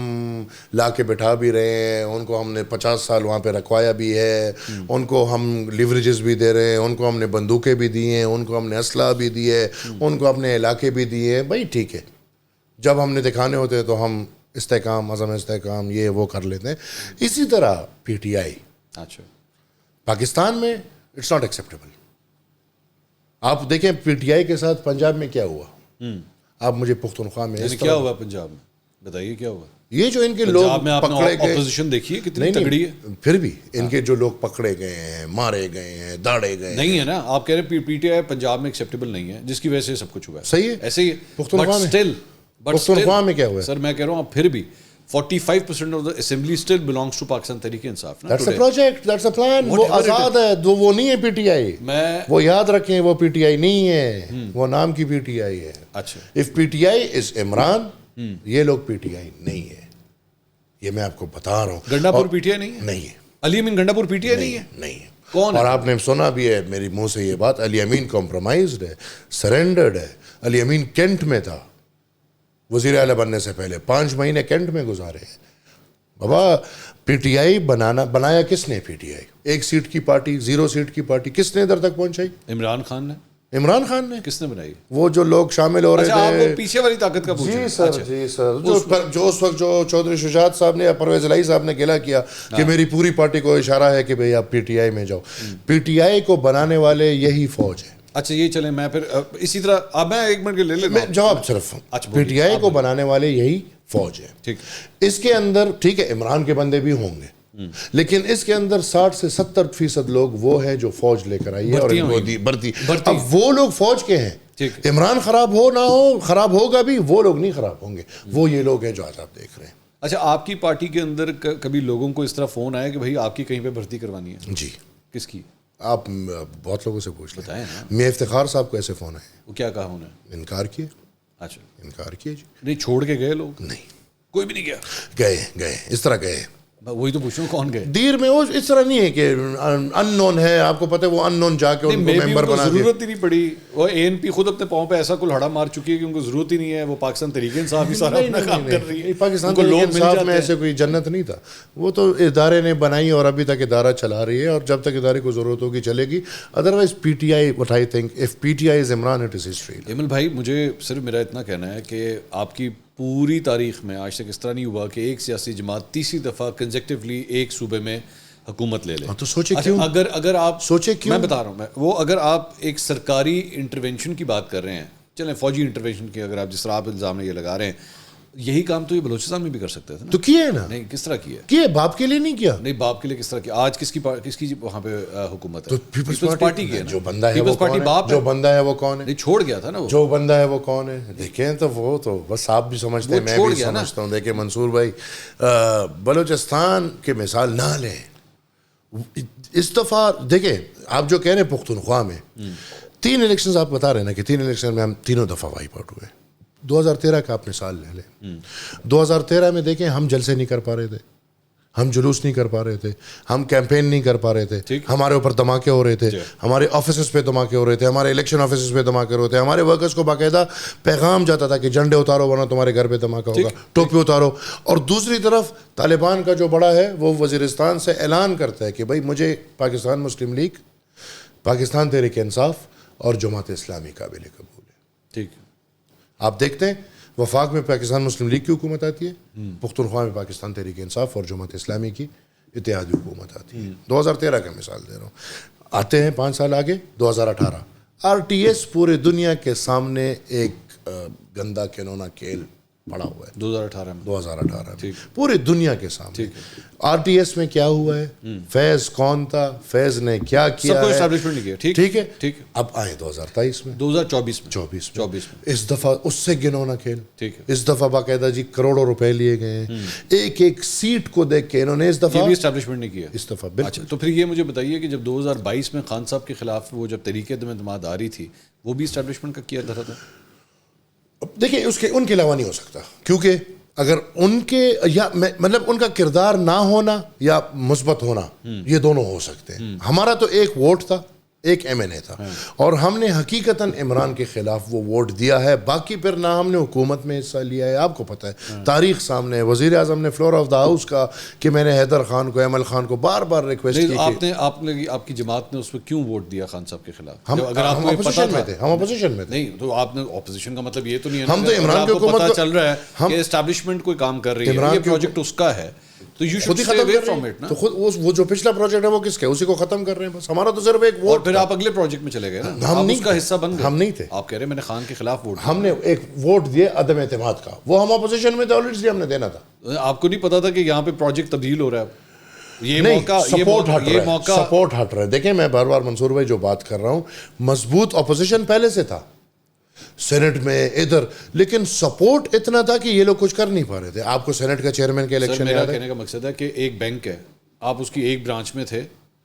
لا کے بٹھا بھی رہے ہیں, ان کو ہم نے 50 سال وہاں پہ رکھوایا بھی ہے, ان کو ہم لیوریجز بھی دے رہے ہیں, ان کو ہم نے بندوقیں بھی دی ہیں, ان کو ہم نے اسلحہ بھی دی ہے, ان کو اپنے علاقے بھی دیے ہیں. بھائی ٹھیک ہے, جب ہم نے دکھانے ہوتے ہیں تو ہم استحکام, عزم استحکام, یہ وہ کر لیتے ہیں. اسی طرح PTI اچھا پاکستان میں اٹس ناٹ ایکسیپٹیبل. آپ دیکھیں PTI کے ساتھ پنجاب میں کیا ہوا, آپ مجھے پختونخوا میں کیا ہوا پنجاب میں بتائیے کیا ہوا. یہ جو ان کے لوگ پکڑے گئے, اپوزیشن دیکھیے کتنی تگڑی ہے, پھر بھی ان کے جو لوگ پکڑے گئے ہیں, مارے گئے ہیں, داڑے گئے نہیں ہے نا. آپ کہہ رہے ہیں PTI پنجاب میں ایکسیپٹیبل نہیں ہے, جس کی وجہ سے سب کچھ ہوا ہے. صحیح ہے, ایسے ہی پختونخوا میں کیا ہوا ہے سر. میں کہہ رہا ہوں پھر بھی 45% of the assembly still belongs to Pakistan Tehreek Insaf. That's a project, that's a plan. وہ آزاد ہے, وہ نہیں ہے PTI. وہ یاد رکھیں, وہ PTI نہیں ہے, وہ نام کی PTI ہے. اچھا, اف PTI از عمران, یہ لوگ PTI نہیں ہے. یہ میں آپ کو بتا رہا ہوں. گنڈا پور PTI نہیں ہے. نہیں ہے. علی امین گنڈا پور PTI نہیں ہے. نہیں ہے. کون؟ اور آپ نے سنا بھی ہے میری منہ سے یہ بات, علی امین کمپرومائزڈ ہے, سرینڈرڈ ہے. علی امین کینٹ میں تھا وزیر اعلیٰ بننے سے پہلے, 5 مہینے کینٹ میں گزارے ہیں. بابا PTI بنایا کس نے؟ PTI 1 سیٹ کی پارٹی, 0 سیٹ کی پارٹی, کس نے ادھر تک پہنچائی؟ عمران خان نے. عمران خان نے. کس نے بنائی؟ وہ جو لوگ شامل ہو رہے تھے. آپ پیچھے والی طاقت کا پوچھ رہے ہیں. جی سر, جو اس وقت جو چودھری شجاعت صاحب نے یا پرویز الہی صاحب نے گلا کیا کہ میری پوری پارٹی کو اشارہ ہے کہ بھئی آپ PTI میں جاؤ. PTI کو بنانے والے یہی فوج ہے. اچھا یہ چلیں, میں پھر اسی طرح اب میں 1 منٹ کے لے لیتا ہوں جواب. صرف PTI کو بنانے والے یہی فوج ہے. ٹھیک. اس کے اندر ٹھیک ہے عمران کے بندے بھی ہوں گے, لیکن اس کے اندر 60 سے 70% لوگ وہ ہیں جو فوج لے کر آئی ہے اور بھرتی. اب وہ لوگ فوج کے ہیں. عمران خراب ہو نہ ہو, خراب ہوگا بھی, وہ لوگ نہیں خراب ہوں گے. وہ یہ لوگ ہیں جو آج آپ دیکھ رہے ہیں. اچھا, آپ کی پارٹی کے اندر کبھی لوگوں کو اس طرح فون آیا کہ بھائی آپ کی کہیں پہ بھرتی کروانی ہے؟ جی. کس کی؟ آپ بہت لوگوں سے پوچھ لیں. بتائیں نا. میں افتخار صاحب کو ایسے فون آئے. وہ کیا کہا انہوں نے؟ انکار کیے. اچھا, انکار کیے جی. نہیں چھوڑ کے گئے لوگ؟ نہیں, کوئی بھی نہیں گیا. گئے اس طرح گئے. وہی تو پوچھ رہا ہوں کون گئے. دیر میں وہ اس طرح نہیں ہے کہ ان نون ہے, آپ کو پتہ ہے وہ ان نون جا کے ان کو ممبر بنا دیا. ضرورت ہی نہیں پڑی. وہ ANP خود اپنے پاؤں پہ ایسا کلہڑا مار چکی ہے کہ ان کو ضرورت ہی نہیں ہے. وہ پاکستان تحریک انصاف ہی سارا اپنا کام کر رہی ہے. پاکستان تحریک انصاف میں ایسے کوئی جنت نہیں تھا. وہ تو ادارے نے بنائی اور ابھی تک ادارہ چلا رہی ہے, اور جب تک ادارے کو ضرورت ہوگی چلے گی. Otherwise PTI, what I think, if PTI is Imran, it is history. Aimal بھائی, مجھے صرف میرا اتنا کہنا ہے کہ آپ کی پوری تاریخ میں آج تک اس طرح نہیں ہوا کہ ایک سیاسی جماعت تیسری دفعہ کنزیکٹیولی ایک صوبے میں حکومت لے لے. تو سوچے کیوں, اگر آپ سوچے کیوں, میں بتا رہا ہوں وہ اگر آپ ایک سرکاری انٹروینشن کی بات کر رہے ہیں, چلیں فوجی انٹروینشن کی اگر آپ جس طرح آپ الزام یہ لگا رہے ہیں, یہی کام تو یہ بلوچستان میں بھی کر سکتے تھے تو کیے نا. نہیں کس طرح کیا کیے, باپ کے لیے نہیں کیا. نہیں باپ کے لیے کس طرح کیا. آج کس کی وہاں پہ حکومت ہے؟ تو پیپلز پارٹی کی ہے. جو بندہ ہے وہ کون ہے, جو بندہ ہے وہ کون ہے, نہیں چھوڑ گیا تھا نا وہ. جو بندہ ہے وہ کون ہے. دیکھیں تو وہ تو بس آپ بھی سمجھتے ہیں, میں بھی سمجھتا ہوں. دیکھیں منصور بھائی, بلوچستان کے مثال نہ لیں اس دفعہ. دیکھیں آپ جو کہہ رہے ہیں پختونخوا میں 3 الیکشنز آپ بتا رہے ہیں نا کہ 3 الیکشن میں ہم تینوں دفعہ وائپ آؤٹ ہوئے. 2013 کا آپ مثال لے لیں. 2013 میں دیکھیں ہم جلسے نہیں کر پا رہے تھے, ہم جلوس نہیں کر پا رہے تھے, ہم کیمپین نہیں کر پا رہے تھے, ہمارے اوپر دھماکے ہو رہے تھے, ہمارے آفیسز پہ دھماکے ہو رہے تھے, ہمارے الیکشن آفیسز پہ دھماکے ہو رہے تھے, ہمارے ورکرز کو باقاعدہ پیغام جاتا تھا کہ جھنڈے اتارو ورنہ تمہارے گھر پہ دھماکہ ہوگا, ٹوپی اتارو. اور دوسری طرف طالبان کا جو بڑا ہے وہ وزیرستان سے اعلان کرتا ہے کہ بھائی مجھے پاکستان مسلم لیگ, پاکستان تحریک انصاف اور جماعت اسلامی قابل قبول ہے. ٹھیک, آپ دیکھتے ہیں وفاق میں پاکستان مسلم لیگ کی حکومت آتی ہے, پختونخوا میں پاکستان تحریک انصاف اور جماعت اسلامی کی اتحادی حکومت آتی ہے. 2013 کا مثال دے رہا ہوں. آتے ہیں 5 سال آگے 2018, آر ٹی ایس پورے دنیا کے سامنے ایک گندا کینونا کھیل پڑا ہوا ہے. 2018 میں پورے دنیا کے سامنے آر ٹی ایس میں کیا ہوا ہے, فیض کون تھا, فیض نے کیا کیا ہے, ٹھیک ہے. اب آئے 2023 میں, 2024 میں اس دفعہ اس سے گنونا کھیل. اس دفعہ باقاعدہ جی کروڑوں روپے لیے گئے ہیں ایک ایک سیٹ کو دیکھ کے. انہوں نے اس دفعہ اسٹیبلشمنٹ نہیں کیا اس دفعہ. اچھا تو پھر یہ مجھے بتائیے کہ جب 2022 میں خان صاحب کے خلاف وہ جب تحریک عدم اعتماد آ رہی تھی, وہ بھی اسٹیبلشمنٹ کا کیا تھا؟ دیکھیں ان کے علاوہ نہیں ہو سکتا, کیونکہ اگر ان کے یا مطلب ان کا کردار نہ ہونا یا مثبت ہونا یہ دونوں ہو سکتے ہیں. ہمارا تو ایک ووٹ تھا, ایک ایم این اے تھا, اور ہم نے حقیقتاً عمران کے خلاف وہ ووٹ دیا ہے. باقی پھر نہ ہم نے حکومت میں حصہ لیا ہے. آپ کو پتہ ہے تاریخ سامنے ہے, وزیر اعظم نے فلور آف دا ہاؤس کا کہ میں نے حیدر خان کو, احمد خان کو بار بار ریکویسٹ کی. آپ کی جماعت نے اس پہ کیوں ووٹ دیا خان صاحب کے خلاف؟ ہم اپوزیشن میں تھے. ہم اپوزیشن میں تھے. نہیں تو آپ نے اپوزیشن کا مطلب یہ تو نہیں ہے ہم تو عمران کی حکومت پتہ چل رہا ہے کہ اسٹیبلشمنٹ کوئی کام کر رہی ہے, یہ پروجیکٹ اس کا ہے تو you should stay away from it نا. تو خود وہ جو پچھلا پروجیکٹ ہے وہ کس کا ہے, اسی کو ختم کر رہے ہیں بس. ہمارا تو صرف ایک ووٹ. اور پھر آپ اگلے پروجیکٹ میں چلے گئے نا, ہم اس کا حصہ بن گئے. ہم نہیں تھے. آپ کہہ رہے ہیں میں نے خان کے خلاف ووٹ, ہم نے ایک ووٹ دیے عدم اعتماد کا, وہ ہم اپوزیشن میں تھے آلریڈی, ہم نے دینا تھا. آپ کو نہیں پتا تھا کہ یہاں پہ پروجیکٹ تبدیل ہو رہا ہے؟ یہ موقع سپورٹ ہٹ رہا ہے. دیکھیں میں بار بار منصور بھائی جو بات کر رہا ہوں, مضبوط اپوزیشن پہلے سے تھا سینٹ میں ادھر, لیکن سپورٹ اتنا تھا کہ یہ لوگ کچھ کر نہیں پا رہے تھے. آپ کو سینٹ کا چیئرمین کے الیکشن میرا کہنے کا مقصد ہے کہ ایک بینک ہے, آپ اس کی ایک برانچ میں تھے,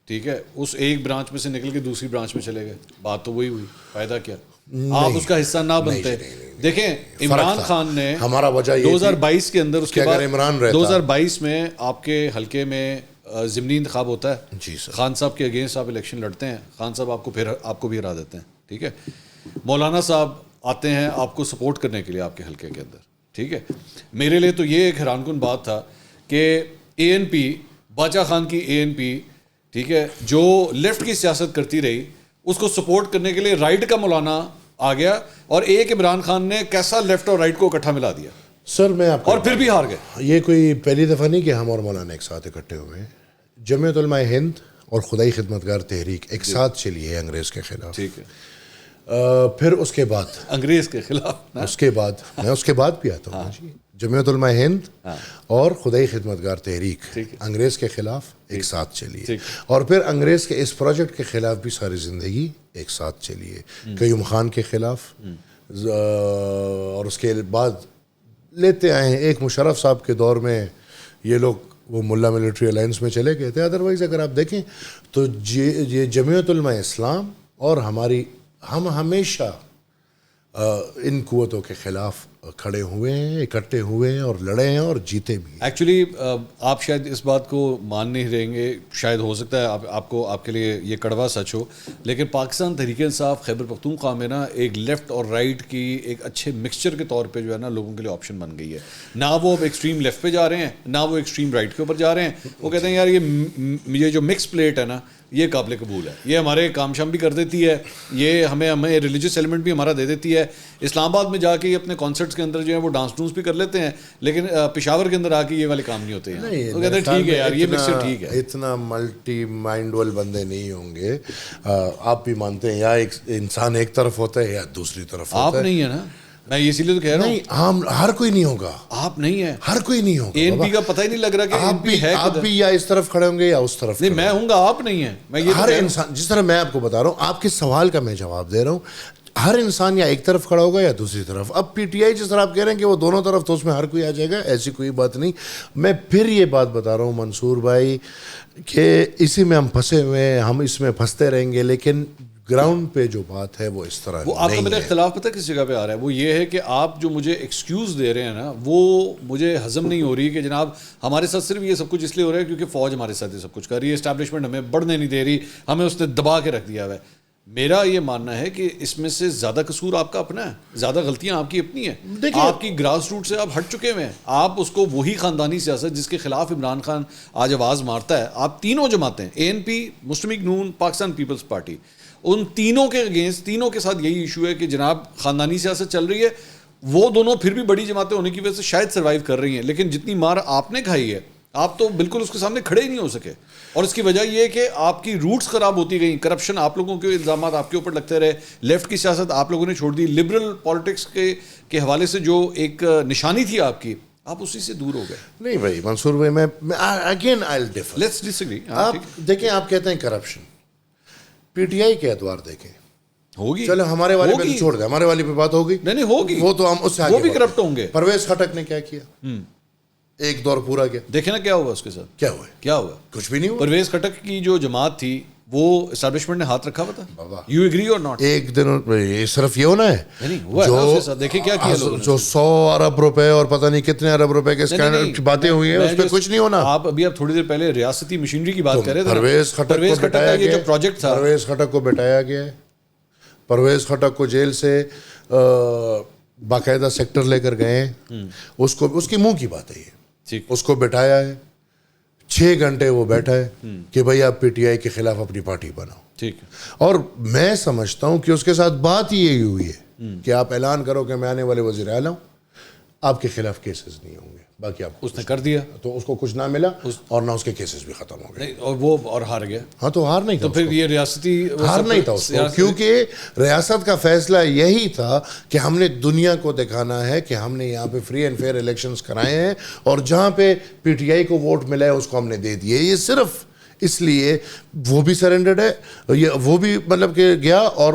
ٹھیک ہے, اس ایک برانچ میں سے نکل کے دوسری برانچ میں چلے گئے, بات تو وہی ہوئی, فائدہ کیا؟ آپ اس کا حصہ نہ بنتے. دیکھیں عمران خان نے ہمارا وجہ 2022 کے اندر, اس کے بعد عمران رہتا 2022 میں آپ کے حلقے میں ضمنی انتخاب ہوتا ہے, جی سر, خان صاحب کے اگینسٹ آپ الیکشن لڑتے ہیں, خان صاحب آپ کو بھی ہرا دیتے ہیں, ٹھیک ہے. مولانا صاحب آتے ہیں آپ کو سپورٹ کرنے کے لیے آپ کے حلقے کے اندر, ٹھیک ہے. میرے لیے تو یہ ایک حیران کن بات تھا کہ اے این پی, باچا خان کی اے این پی, ٹھیک ہے, جو لیفٹ کی سیاست کرتی رہی, اس کو سپورٹ کرنے کے لیے رائٹ کا مولانا آ گیا, اور ایک عمران خان نے کیسا لیفٹ اور رائٹ کو اکٹھا ملا دیا سر. میں آپ اور پھر بھی ہار گئے. یہ کوئی پہلی دفعہ نہیں کہ ہم اور مولانا ایک ساتھ اکٹھے ہوئے ہیں. جمعیت علماء ہند اور خدائی خدمتگار تحریک ایک ساتھ چلی ہے انگریز کے خلاف, ٹھیک ہے. پھر اس کے بعد انگریز کے خلاف, اس کے بعد میں اس کے بعد بھی آتا ہوں جی. جمعیت علماء ہند اور خدائی خدمتگار تحریک انگریز کے خلاف ایک ساتھ چلی ہے, اور پھر انگریز کے اس پروجیکٹ کے خلاف بھی ساری زندگی ایک ساتھ چلی ہے. قیوم خان کے خلاف, اور اس کے بعد لیتے آئے ہیں ایک مشرف صاحب کے دور میں یہ لوگ وہ ملا ملٹری الائنس میں چلے گئے تھے. ادروائز اگر آپ دیکھیں تو یہ جمعیت علماء اسلام اور ہم ہمیشہ ان قوتوں کے خلاف کھڑے ہوئے ہیں, اکٹھے ہوئے ہیں اور لڑے ہیں اور جیتے بھی. ایکچولی آپ شاید اس بات کو مان نہیں رہیں گے, شاید ہو سکتا ہے آپ کے لیے یہ کڑوا سچ ہو, لیکن پاکستان تحریک انصاف خیبر پختونخوا میں نا ایک لیفٹ اور رائٹ کی ایک اچھے مکسچر کے طور پہ جو ہے نا لوگوں کے لیے آپشن بن گئی ہے. نہ وہ اب ایکسٹریم لیفٹ پہ جا رہے ہیں, نہ وہ ایکسٹریم رائٹ کے اوپر جا رہے ہیں. وہ کہتے ہیں یار یہ جو مکس پلیٹ ہے نا یہ قابل قبول ہے. یہ ہمارے کام شام بھی کر دیتی ہے, یہ ہمیں ریلیجس ایلیمنٹ بھی ہمارا دے دیتی ہے. اسلام آباد میں جا کے اپنے کانسرٹس کے اندر جو ہے وہ ڈانس ڈونس بھی کر لیتے ہیں, لیکن پشاور کے اندر آ کے یہ والے کام نہیں ہوتے ہیں. وہ کہتے ہیں ٹھیک ہے یار یہ مکسر ٹھیک ہے. اتنا ملٹی مائنڈ والے بندے نہیں ہوں گے. آپ بھی مانتے ہیں یا ایک انسان ایک طرف ہوتا ہے یا دوسری طرف ہوتا ہے. آپ نہیں ہے نا, میں اسی لیے تو کہہ رہا ہوں. نہیں, ہر کوئی نہیں ہوگا. آپ نہیں ہیں, ہر کوئی نہیں ہوگا. اے این پی کا پتہ ہی نہیں لگ رہا کہ آپ بھی یا اس طرف کھڑے ہوں گے یا اس طرف. نہیں, میں ہوں گا, آپ نہیں ہیں. میں یہ ہر انسان, جس طرح میں آپ کو بتا رہا ہوں, آپ کے سوال کا میں جواب دے رہا ہوں. ہر انسان یا ایک طرف کھڑا ہوگا یا دوسری طرف. اب پی ٹی آئی جس طرح آپ کہہ رہے ہیں کہ وہ دونوں طرف, تو اس میں ہر کوئی آ جائے گا, ایسی کوئی بات نہیں. میں پھر یہ بات بتا رہا ہوں منصور بھائی کہ اسی میں ہم پھنسے ہوئے ہیں, ہم اس میں پھنستے رہیں گے, لیکن گراؤنڈ پہ جو بات ہے وہ اس طرح وہ آپ کا میرا اختلاف پتہ کس جگہ پہ آ رہا ہے. وہ یہ ہے کہ آپ جو مجھے ایکسکیوز دے رہے ہیں نا, وہ مجھے ہضم نہیں ہو رہی کہ جناب ہمارے ساتھ صرف یہ سب کچھ اس لیے ہو رہا ہے کیونکہ فوج ہمارے ساتھ یہ سب کچھ کر رہی ہے, اسٹیبلشمنٹ ہمیں بڑھنے نہیں دے رہی, ہمیں اس نے دبا کے رکھ دیا ہوا ہے. میرا یہ ماننا ہے کہ اس میں سے زیادہ قصور آپ کا اپنا ہے, زیادہ غلطیاں آپ کی اپنی ہیں. آپ کی گراس روٹ سے آپ ہٹ چکے ہوئے ہیں. آپ اس کو وہی خاندانی سیاست جس کے خلاف عمران خان آج آواز مارتا ہے, آپ تینوں جماعتیں, اے این پی, مسلم لیگ نون, پاکستان پیپلز پارٹی, ان تینوں کے اگینسٹ, تینوں کے ساتھ یہی ایشو ہے کہ جناب خاندانی سیاست چل رہی ہے. وہ دونوں پھر بھی بڑی جماعتیں ہونے کی وجہ سے شاید سروائیو کر رہی ہیں, لیکن جتنی مار آپ نے کھائی ہے آپ تو بالکل اس کے سامنے کھڑے ہی نہیں ہو سکے. اور اس کی وجہ یہ ہے کہ آپ کی روٹس خراب ہوتی گئیں, کرپشن آپ لوگوں کے الزامات آپ کے اوپر لگتے رہے, لیفٹ کی سیاست آپ لوگوں نے چھوڑ دی, لبرل پالیٹکس کے حوالے سے جو ایک نشانی تھی آپ کی, آپ اسی سے دور ہو گئے. نہیں بھائی منصور بھائی, میں again I will defer. Let's disagree. آپ دیکھیں, آپ کہتے ہیں کرپشن, پی ٹی آئی کے اعتبار دیکھیں ہوگی. چلو ہمارے والے پہ چھوڑ دیں, ہمارے والے پہ بات ہوگی. نہیں ہوگی, وہ تو ہم اس سے وہ بھی کرپٹ ہوں گے. پرویز خٹک نے کیا کیا, ایک دور پورا کیا, دیکھیں نا کیا ہوا اس کے ساتھ. کیا ہوا کچھ بھی نہیں ہوا. پرویز خٹک کی جو جماعت تھی وہ اسٹیبلشمنٹ نے ہاتھ رکھا ہوا تھا. یو ایگری اور ناٹ؟ ایک دن صرف یہ ہونا ہے دیکھیں کیا کیا جو 100 ارب روپے اور پتہ نہیں کتنے ارب روپے کے باتیں ہوئی ہیں, اس پہ کچھ نہیں ہونا. آپ ابھی آپ تھوڑی دیر پہلے ریاستی مشینری کی بات کر رہے تھے. پرویز خٹک کو بٹایا گیا ہے, پرویز خٹک کو جیل سے باقاعدہ سیکٹر لے کر گئے ہیں, اس کی منہ کی بات ہے یہ, اس کو بٹھایا ہے, 6 گھنٹے وہ بیٹھا ہے کہ بھائی آپ پی ٹی آئی کے خلاف اپنی پارٹی بناؤ. ٹھیک ہے, اور میں سمجھتا ہوں کہ اس کے ساتھ بات ہی یہی ہوئی ہے کہ آپ اعلان کرو کہ میں آنے والے وزیر اعلیٰ ہوں, آپ کے خلاف کیسز نہیں ہوں گے. باقی آپ اس نے کر دیا تو اس کو کچھ نہ ملا اور نہ اس کے کیسز بھی ختم ہو گئے, اور وہ اور ہار گیا. ہاں تو ہار نہیں تھا, تو پھر یہ ریاستی ہار نہیں تھا اس کو, کیونکہ ریاست کا فیصلہ یہی تھا کہ ہم نے دنیا کو دکھانا ہے کہ ہم نے یہاں پہ فری اینڈ فیئر الیکشنز کرائے ہیں, اور جہاں پہ پی ٹی آئی کو ووٹ ملا ہے اس کو ہم نے دے دیے. یہ صرف اس لیے وہ بھی سرنڈرڈ ہے, وہ بھی مطلب کہ گیا, اور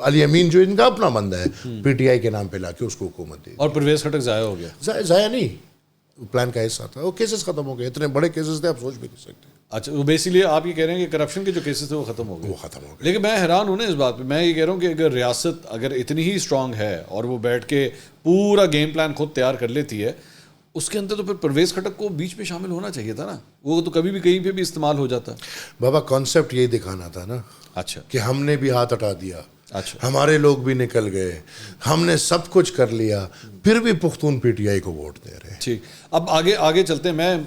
علی امین جو ان کا اپنا بندہ ہے پی ٹی آئی کے نام پہ لا کے اس کو حکومت دی. اور پرویز خٹک ضائع ہو گیا. ضائع نہیں, پلان کا حصہ تھا. وہ کیسز ختم ہو گئے, اتنے بڑے کیسز تھے آپ سوچ بھی نہیں سکتے. اچھا, وہ بیسیکلی آپ یہ کہہ رہے ہیں کہ کرپشن کے جو کیسز تھے وہ ختم ہو گئے. وہ ختم ہو گئے. لیکن میں حیران ہوں نا اس بات پہ. میں یہ کہہ رہا ہوں کہ اگر ریاست اگر اتنی ہی اسٹرانگ ہے اور وہ بیٹھ کے پورا گیم پلان خود تیار کر لیتی ہے, اس کے اندر تو پھر پرویز خٹک کو بیچ میں شامل ہونا چاہیے تھا نا. وہ تو کبھی بھی کہیں پہ بھی استعمال ہو جاتا. بابا کانسیپٹ یہی دکھانا تھا نا. اچھا, کہ ہم نے بھی ہاتھ ہٹا دیا, اچھا, ہمارے لوگ بھی نکل گئے, ہم نے سب کچھ کر لیا, پھر بھی پختون پی ٹی آئی کو ووٹ دے رہے ہیں. ٹھیک, اب آگے چلتے ہیں. میں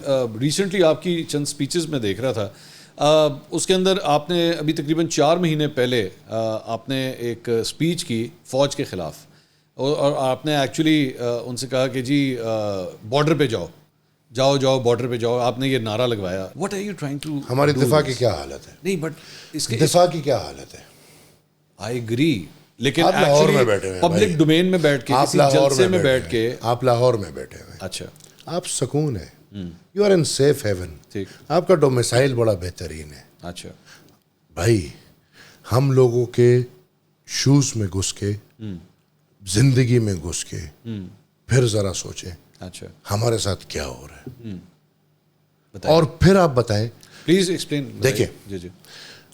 ریسنٹلی آپ کی چند سپیچز میں دیکھ رہا تھا, اس کے اندر آپ نے ابھی تقریباً 4 مہینے پہلے آپ نے ایک سپیچ کی فوج کے خلاف, اور آپ نے ایکچولی ان سے کہا کہ جی بارڈر پہ جاؤ بارڈر پہ جاؤ. آپ نے یہ نعرہ لگوایا. What are you trying to, ہماری دفاع کی کیا حالت ہے؟ نہیں بٹ اس کے دفاع کی کیا حالت ہے؟ آئی اگری, لیکن آپ لاہور میں بیٹھے ہوئے, پبلک ڈومین میں بیٹھ کے, کسی جلسے میں بیٹھ کے, آپ لاہور میں بیٹھے ہوئے, اچھا, آپ سکون ہے, you are in safe haven, آپ کا ڈومیسائل بڑا بہترین ہے. اچھا بھائی, ہم لوگوں کے شوز میں گھس کے, زندگی میں گھس کے, پھر ذرا سوچیں اچھا ہمارے ساتھ کیا ہو رہا ہے, اور پھر آپ بتائیں. Please explain. دیکھیں, جی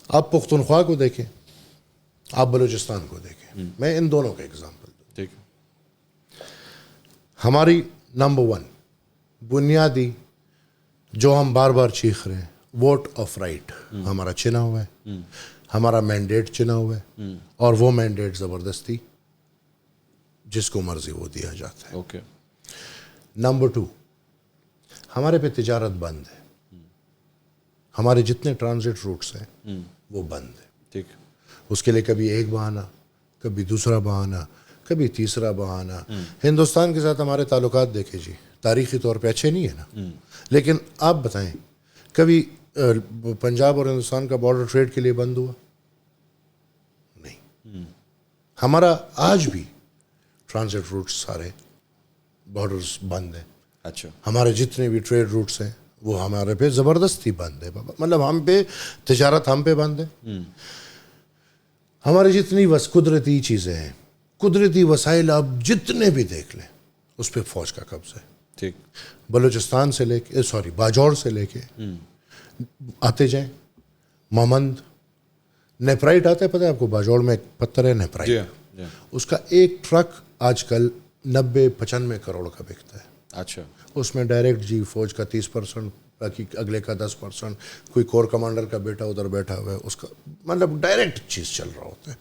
آپ پختونخوا کو دیکھیں, آپ بلوچستان کو دیکھیں, میں ان دونوں کا ایگزامپل دوں. ٹھیک, ہماری نمبر 1 بنیادی جو ہم بار بار چیخ رہے ہیں, ووٹ آف رائٹ ہمارا چنا ہوا ہے, ہمارا مینڈیٹ چنا ہوا ہے, اور وہ مینڈیٹ زبردستی جس کو مرضی وہ دیا جاتا ہے. اوکے. نمبر 2, ہمارے پہ تجارت بند ہے, ہمارے جتنے ٹرانزٹ روٹس ہیں وہ بند ہے. ٹھیک. اس کے لیے کبھی ایک بہانہ, کبھی دوسرا بہانہ, کبھی تیسرا بہانہ. ہندوستان کے ساتھ ہمارے تعلقات دیکھیں جی, تاریخی طور پہ اچھے نہیں ہیں نا, لیکن آپ بتائیں کبھی پنجاب اور ہندوستان کا بارڈر ٹریڈ کے لیے بند ہوا؟ نہیں. ہمارا آج بھی ٹرانزٹ روٹس سارے بارڈرز بند ہیں. اچھا. ہمارے جتنے بھی ٹریڈ روٹس ہیں وہ ہمارے پہ زبردستی بند ہے. مطلب ہم پہ تجارت ہم پہ بند ہے. ہمارے جتنی قدرتی چیزیں ہیں, قدرتی وسائل آپ جتنے بھی دیکھ لیں, اس پہ فوج کا قبضہ ہے. ٹھیک. بلوچستان سے لے کے باجوڑ سے لے کے آتے جائیں, مامند, نیپرائٹ آتا ہے, پتہ ہے آپ کو باجوڑ میں ایک پتھر ہے نیپرائٹ, اس کا ایک ٹرک آج کل 90-95 کروڑ کا بکتا ہے. اچھا. اس میں ڈائریکٹ جی فوج کا 30%, باقی اگلے کا 10%, کوئی کور کمانڈر کا بیٹا ادھر بیٹھا ہوا ہے, اس کا مطلب ڈائریکٹ چیز چل رہا ہوتا ہے.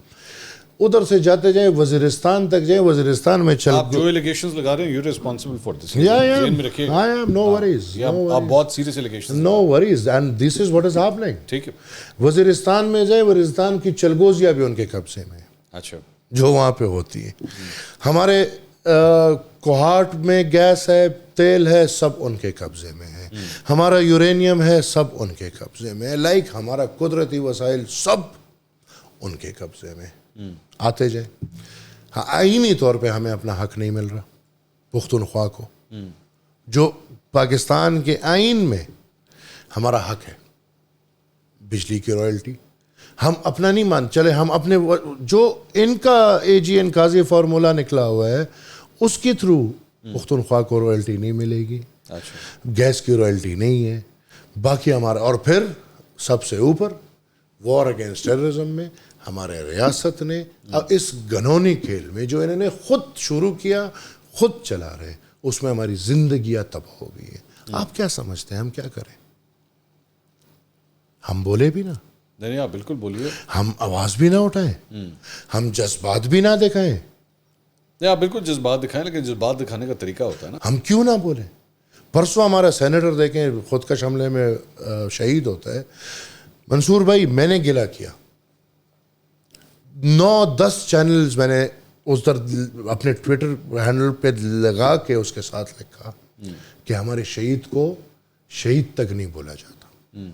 ادھر سے جاتے جائیں وزیرستان تک جائیں, وزیرستان میں چل آپ جو ایلیگیشنز لگا رہے ہیں یو ریسپانسبل فار دس. ذہن میں رکھیے, نو وریز, آپ بہت serious allegations. No worries, and this is what is happening. ٹھیک ہے. وزیرستان میں جائیں, وزیرستان کی چلگوزیاں بھی ان کے قبضے میں. اچھا. جو وہاں پہ ہوتی ہے. ہمارے کوہاٹ میں گیس ہے, تیل ہے, سب ان کے قبضے میں ہے. ہمارا یورینیم ہے, سب ان کے قبضے میں ہے. لائک ہمارا قدرتی وسائل سب ان کے قبضے میں. آتے جائیں. ہاں, آئینی طور پہ ہمیں اپنا حق نہیں مل رہا پختونخوا کو, جو پاکستان کے آئین میں ہمارا حق ہے. بجلی کی رائلٹی ہم اپنا نہیں مان چلے, ہم اپنے جو ان کا AGN قاضی فارمولا نکلا ہوا ہے اس کے تھرو پختونخوا کو رائلٹی نہیں ملے گی. گیس کی رائلٹی نہیں ہے. باقی ہمارا, اور پھر سب سے اوپر وار اگینسٹ ٹیررزم میں ہمارے ریاست نے اس گنونی کھیل میں جو انہوں نے خود شروع کیا, خود چلا رہے, اس میں ہماری زندگیاں تباہ ہو گئی ہیں. آپ کیا سمجھتے ہیں ہم کیا کریں؟ ہم بولے بھی نا, نہیں آپ بالکل بولیے, ہم آواز بھی نہ اٹھائیں, ہم جذبات بھی نہ دکھائیں. نہیں آپ بالکل جذبات دکھائیں, لیکن جذبات دکھانے کا طریقہ ہوتا ہے نا. ہم کیوں نہ بولیں؟ پرسوں ہمارا سینیٹر دیکھیں خودکش حملے میں شہید ہوتا ہے. منصور بھائی, میں نے گلہ کیا, 9-10 چینلز میں نے اس در اپنے ٹویٹر ہینڈل پہ لگا کے اس کے ساتھ لکھا کہ ہمارے شہید کو شہید تک نہیں بولا جاتا.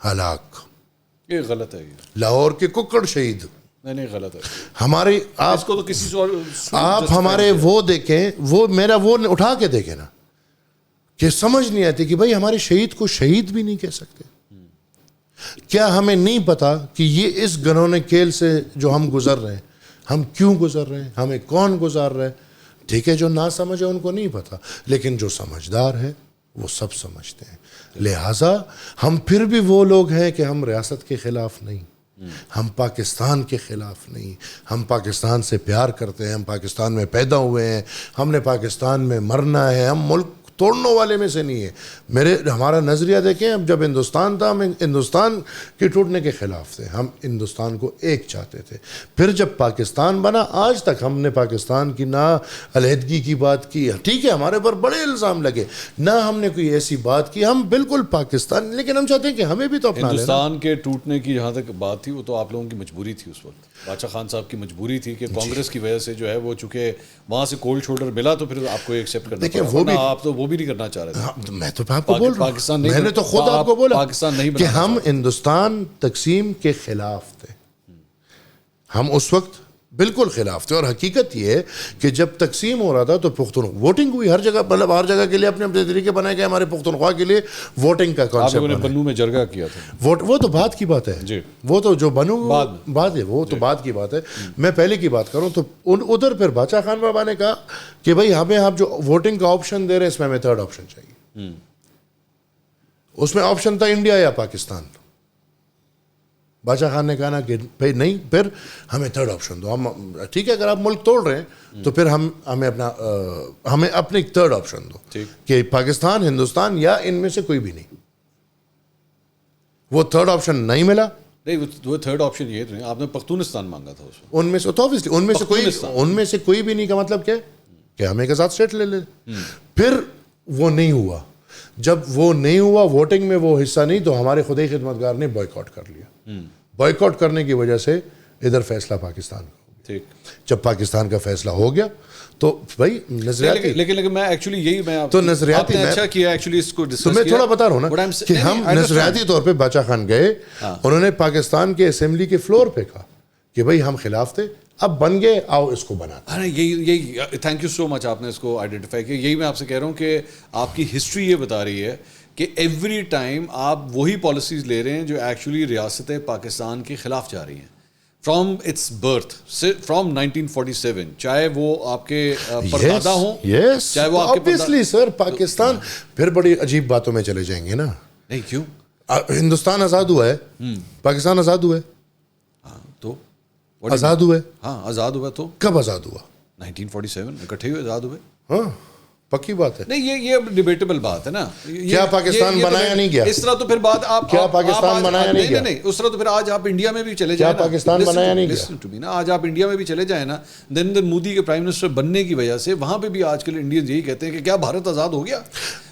ہلاک یہ غلط ہے. یہ لاہور کے ککڑ شہید, نہیں غلط ہے. ہماری اس کو تو کسی سے آپ ہمارے وہ دیکھیں, وہ میرا وہ اٹھا کے دیکھیں نا, کہ سمجھ نہیں آتی کہ بھائی ہمارے شہید کو شہید بھی نہیں کہہ سکتے. کیا ہمیں نہیں پتا کہ یہ اس گنونے کھیل سے جو ہم گزر رہے ہیں, ہم کیوں گزر رہے ہیں, ہمیں کون گزار رہے ہیں؟ ٹھیک ہے, جو نہ سمجھے ان کو نہیں پتا, لیکن جو سمجھدار ہے وہ سب سمجھتے ہیں. لہٰذا ہم پھر بھی وہ لوگ ہیں کہ ہم ریاست کے خلاف نہیں, ہم پاکستان کے خلاف نہیں, ہم پاکستان سے پیار کرتے ہیں, ہم پاکستان میں پیدا ہوئے ہیں, ہم نے پاکستان میں مرنا ہے, ہم ملک توڑنے والے میں سے نہیں ہے. ہمارا نظریہ دیکھیں, اب جب ہندوستان تھا ہم ہندوستان کے ٹوٹنے کے خلاف تھے, ہم ہندوستان کو ایک چاہتے تھے. پھر جب پاکستان بنا, آج تک ہم نے پاکستان کی نہ علیحدگی کی بات کی, ٹھیک ہے ہمارے پر بڑے الزام لگے, نہ ہم نے کوئی ایسی بات کی, ہم بالکل پاکستان, لیکن ہم چاہتے ہیں کہ ہمیں بھی تو اپنا لینا. ہندوستان کے ٹوٹنے کی جہاں تک بات تھی, وہ تو آپ لوگوں کی مجبوری تھی اس وقت. بادشاہ خان صاحب کی مجبوری تھی کہ کانگریس کی وجہ سے جو ہے وہ چونکہ وہاں سے کولڈ شولڈر ملا تو پھر آپ کو ایکسیپٹ کرنا پڑا. وہ بھی آپ تو وہ بھی نہیں کرنا چاہ رہے تھے. میں تو آپ کو بول رہا ہوں, میں نے تو خود آپ کو بولا کہ ہم ہندوستان تقسیم کے خلاف تھے, ہم اس وقت بالکل خلاف تھے. اور حقیقت یہ ہے کہ جب تقسیم ہو رہا تھا تو پختونخوا ووٹنگ ہوئی ہر جگہ, مطلب ہر جگہ کے لیے اپنے اپنے طریقے بنائے گئے. ہمارے پختونخوا کے لیے ووٹنگ کا کانسیپٹ آپ نے بنو میں جرگہ کیا تھا, وہ تو بعد کی بات ہے جی, وہ تو جو بنو بات ہے وہ تو بعد کی بات ہے. میں پہلے کی بات کروں تو ادھر پھر بادشاہ خان بابا نے کہا کہ بھائی ہمیں آپ جو ووٹنگ کا آپشن دے رہے ہیں اس میں ہمیں تھرڈ آپشن چاہیے. اس میں آپشن تھا انڈیا یا پاکستان. بادشاہ خان نے کہا نا کہ بھائی نہیں, پھر ہمیں تھرڈ آپشن دو. ہم ٹھیک ہے اگر آپ ملک توڑ رہے ہیں تو پھر ہمیں اپنی تھرڈ آپشن دو کہ پاکستان, ہندوستان یا ان میں سے کوئی بھی نہیں. وہ تھرڈ آپشن نہیں ملا. نہیں, وہ تھرڈ آپشن یہ تھا, آپ نے پختونستان مانگا تھا اس ان میں سے, تو obviously ان میں سے کوئی بھی نہیں کا مطلب کیا کہ ہم ایک آزاد اسٹیٹ لے لیں. پھر وہ نہیں ہوا. جب وہ نہیں ہوا, ووٹنگ میں وہ حصہ نہیں, تو ہمارے خدائی خدمتگار نے بائیکاٹ کر لیا. بائیکاٹ کرنے کی وجہ سے ادھر فیصلہ پاکستان کا ہو گیا. جب پاکستان کا فیصلہ ہو گیا تو بھائی نظریاتی, لیکن میں ایکچولی یہی میں تو نظریاتی اچھا کیا ایکچولی اس کو ڈسکس تو میں تھوڑا بتا رہا ہوں نا کہ ہم نظریاتی طور پہ باچا خان گئے, انہوں نے پاکستان کے اسمبلی کے فلور پہ کہا کہ بھائی ہم خلاف تھے, اب بن گئے, آؤ اس کو بناتے ہیں. یہی تھینک یو سو مچ, آپ نے اس کو آئیڈینٹیفائی کیا. یہی میں آپ سے کہہ رہا ہوں کہ آپ کی ہسٹری یہ بتا رہی ہے کہ ایوری ٹائم آپ وہی پالیسیز لے رہے ہیں جو ایکچولی ریاست پاکستان کے خلاف جا رہی ہیں فرام اٹس برتھ, فرام 1947, چاہے وہ آپ کے پردادا ہوں, چاہے وہ آپ کے سر پاکستان. پھر بڑی عجیب باتوں میں چلے جائیں گے نا. نہیں کیوں, ہندوستان آزاد ہوا ہے, پاکستان آزاد ہوا ہے, تو آزاد ہوا ہے, ہاں آزاد ہوا, تو کب آزاد ہوا؟ 1947 اکٹھے ہوئے آزاد ہوئے. ہاں پکی بات ہے. نہیں یہ ڈیبیٹیبل بات ہے نا. کیا پاکستان بنایا نہیں گیا؟ اس طرح تو پھر بات آپ کیا پاکستان بنایا نہیں گیا؟ نہیں اس طرح تو پھر آج آپ انڈیا میں بھی چلے جائیں. کیا پاکستان بنایا نہیں گیا؟ آج آپ انڈیا میں بھی چلے جائیں نا, نریندر مودی کے پرائم منسٹر بننے کی وجہ سے وہاں پہ بھی آج کل انڈین یہی کہتے ہیں کہ کیا بھارت آزاد ہو گیا؟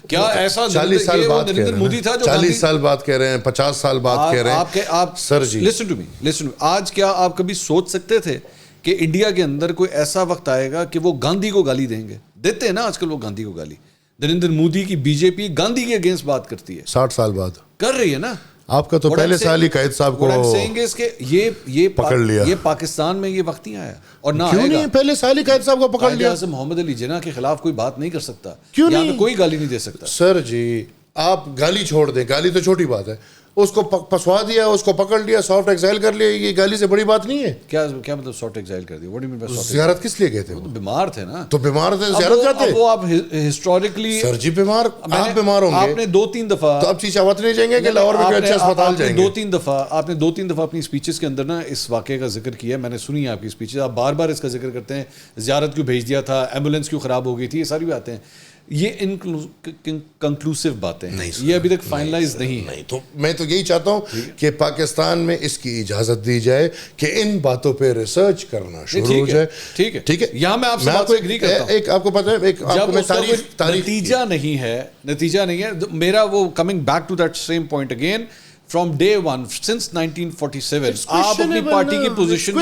کیا ایسا 40 سال بعد نریندر مودی تھا جو 40 سال بعد کہہ رہے ہیں, 50 سال بعد کہہ رہے ہیں. آپ سر جی لسن ٹو می, آج کیا آپ کبھی سوچ سکتے تھے کہ انڈیا کے اندر کوئی ایسا وقت آئے گا کہ وہ گاندھی کو گالی دیں گے؟ دیتے ہیں نا آج کل وہ گاندھی کو گالی. نریندر مودی کی بی جے پی گاندھی کے اگینسٹ بات کرتی ہے, 60 سال بعد کر رہی ہے نا. آپ کا تو پہلے سال ہی قائد صاحب کو پکڑ لیا. یہ پاکستان میں یہ وقت نہیں آیا اور نہ کیوں نہیں, پہلے سال ہی قائد صاحب کو پکڑ لیا. محمد علی جناح کے خلاف کوئی بات نہیں کر سکتا, کیوں یہاں پہ کوئی گالی نہیں دے سکتا. سر جی آپ گالی چھوڑ دیں, گالی تو چھوٹی بات ہے, اس کو پسوا دیا, اس کو پکڑ لیا, سافٹ ایکسائل کر لیا, یہ گالی سے بڑی بات نہیں ہے. کیا مطلب سافٹ ایکسائل کر دیا؟ زیارت کس لیے گئے تھے؟ وہ بیمار تھے نا. تو بیمار تھے, زیارت جاتے. وہ آپ ہسٹوریکلی سر جی بیمار, آپ بیمار ہوں گے, آپ نے 2-3 دفعہ, تو اب چیچاوت نہیں جائیں گے کہ لاہور میں کوئی اچھا اسپتال جائیں گے. 2-3 دفعہ آپ نے 2-3 دفعہ اپنی اسپیچز کے اندر نا اس واقعے کا ذکر کیا, میں نے سنی ہے آپ کی اسپیچز, آپ بار بار اس کا ذکر کرتے ہیں, زیارت کیوں بھیج دیا تھا, ایمبولینس کیوں خراب ہو گئی تھی, یہ ساری باتیں ہیں. یہ کنکلوسیو باتیں ہیں, یہ ابھی تک فائنلائز نہیں ہے. تو میں تو یہی چاہتا ہوں کہ پاکستان میں اس کی اجازت دی جائے کہ ان باتوں پہ ریسرچ کرنا شروع ہو جائے. ٹھیک ہے, یہاں میں آپ سے بات سے ایگری کرتا ہوں. ایک آپ کو پتہ ہے, ایک آپ کو نتیجہ نہیں ہے, میرا وہ coming back to that same point again, from day one since 1947 آپ اپنی پارٹی کی پوزیشن جو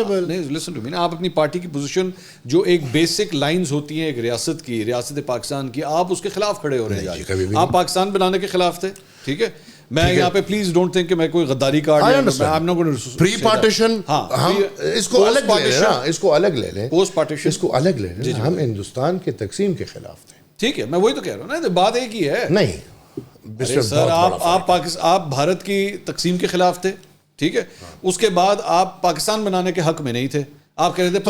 ہے, لسن ٹو می, آپ اپنی پارٹی کی پوزیشن جو ایک بیسک لائنز ہوتی ہیں ایک ریاست کی, ریاست پاکستان کی, آپ اس کے خلاف کھڑے ہو رہے ہیں. آپ پاکستان بنانے کے خلاف تھے, ٹھیک ہے. میں یہاں پہ پلیز ڈونٹ تھنک کہ میں کوئی غداری کارڈ پری پارٹیشن, ہم اس کو الگ لے لیں, اس کو الگ لے لیں, پوسٹ پارٹیشن اس کو الگ لے لیں. ہم ہندوستان کے تقسیم کے خلاف تھے. ٹھیک ہے, میں وہی تو کہہ رہا ہوں نا, بات ایک ہی ہے. نہیں سر, آپ بھارت کی تقسیم کے خلاف تھے, ٹھیک ہے, اس کے بعد آپ پاکستان بنانے کے حق میں نہیں تھے. آپ کہہ رہے تھے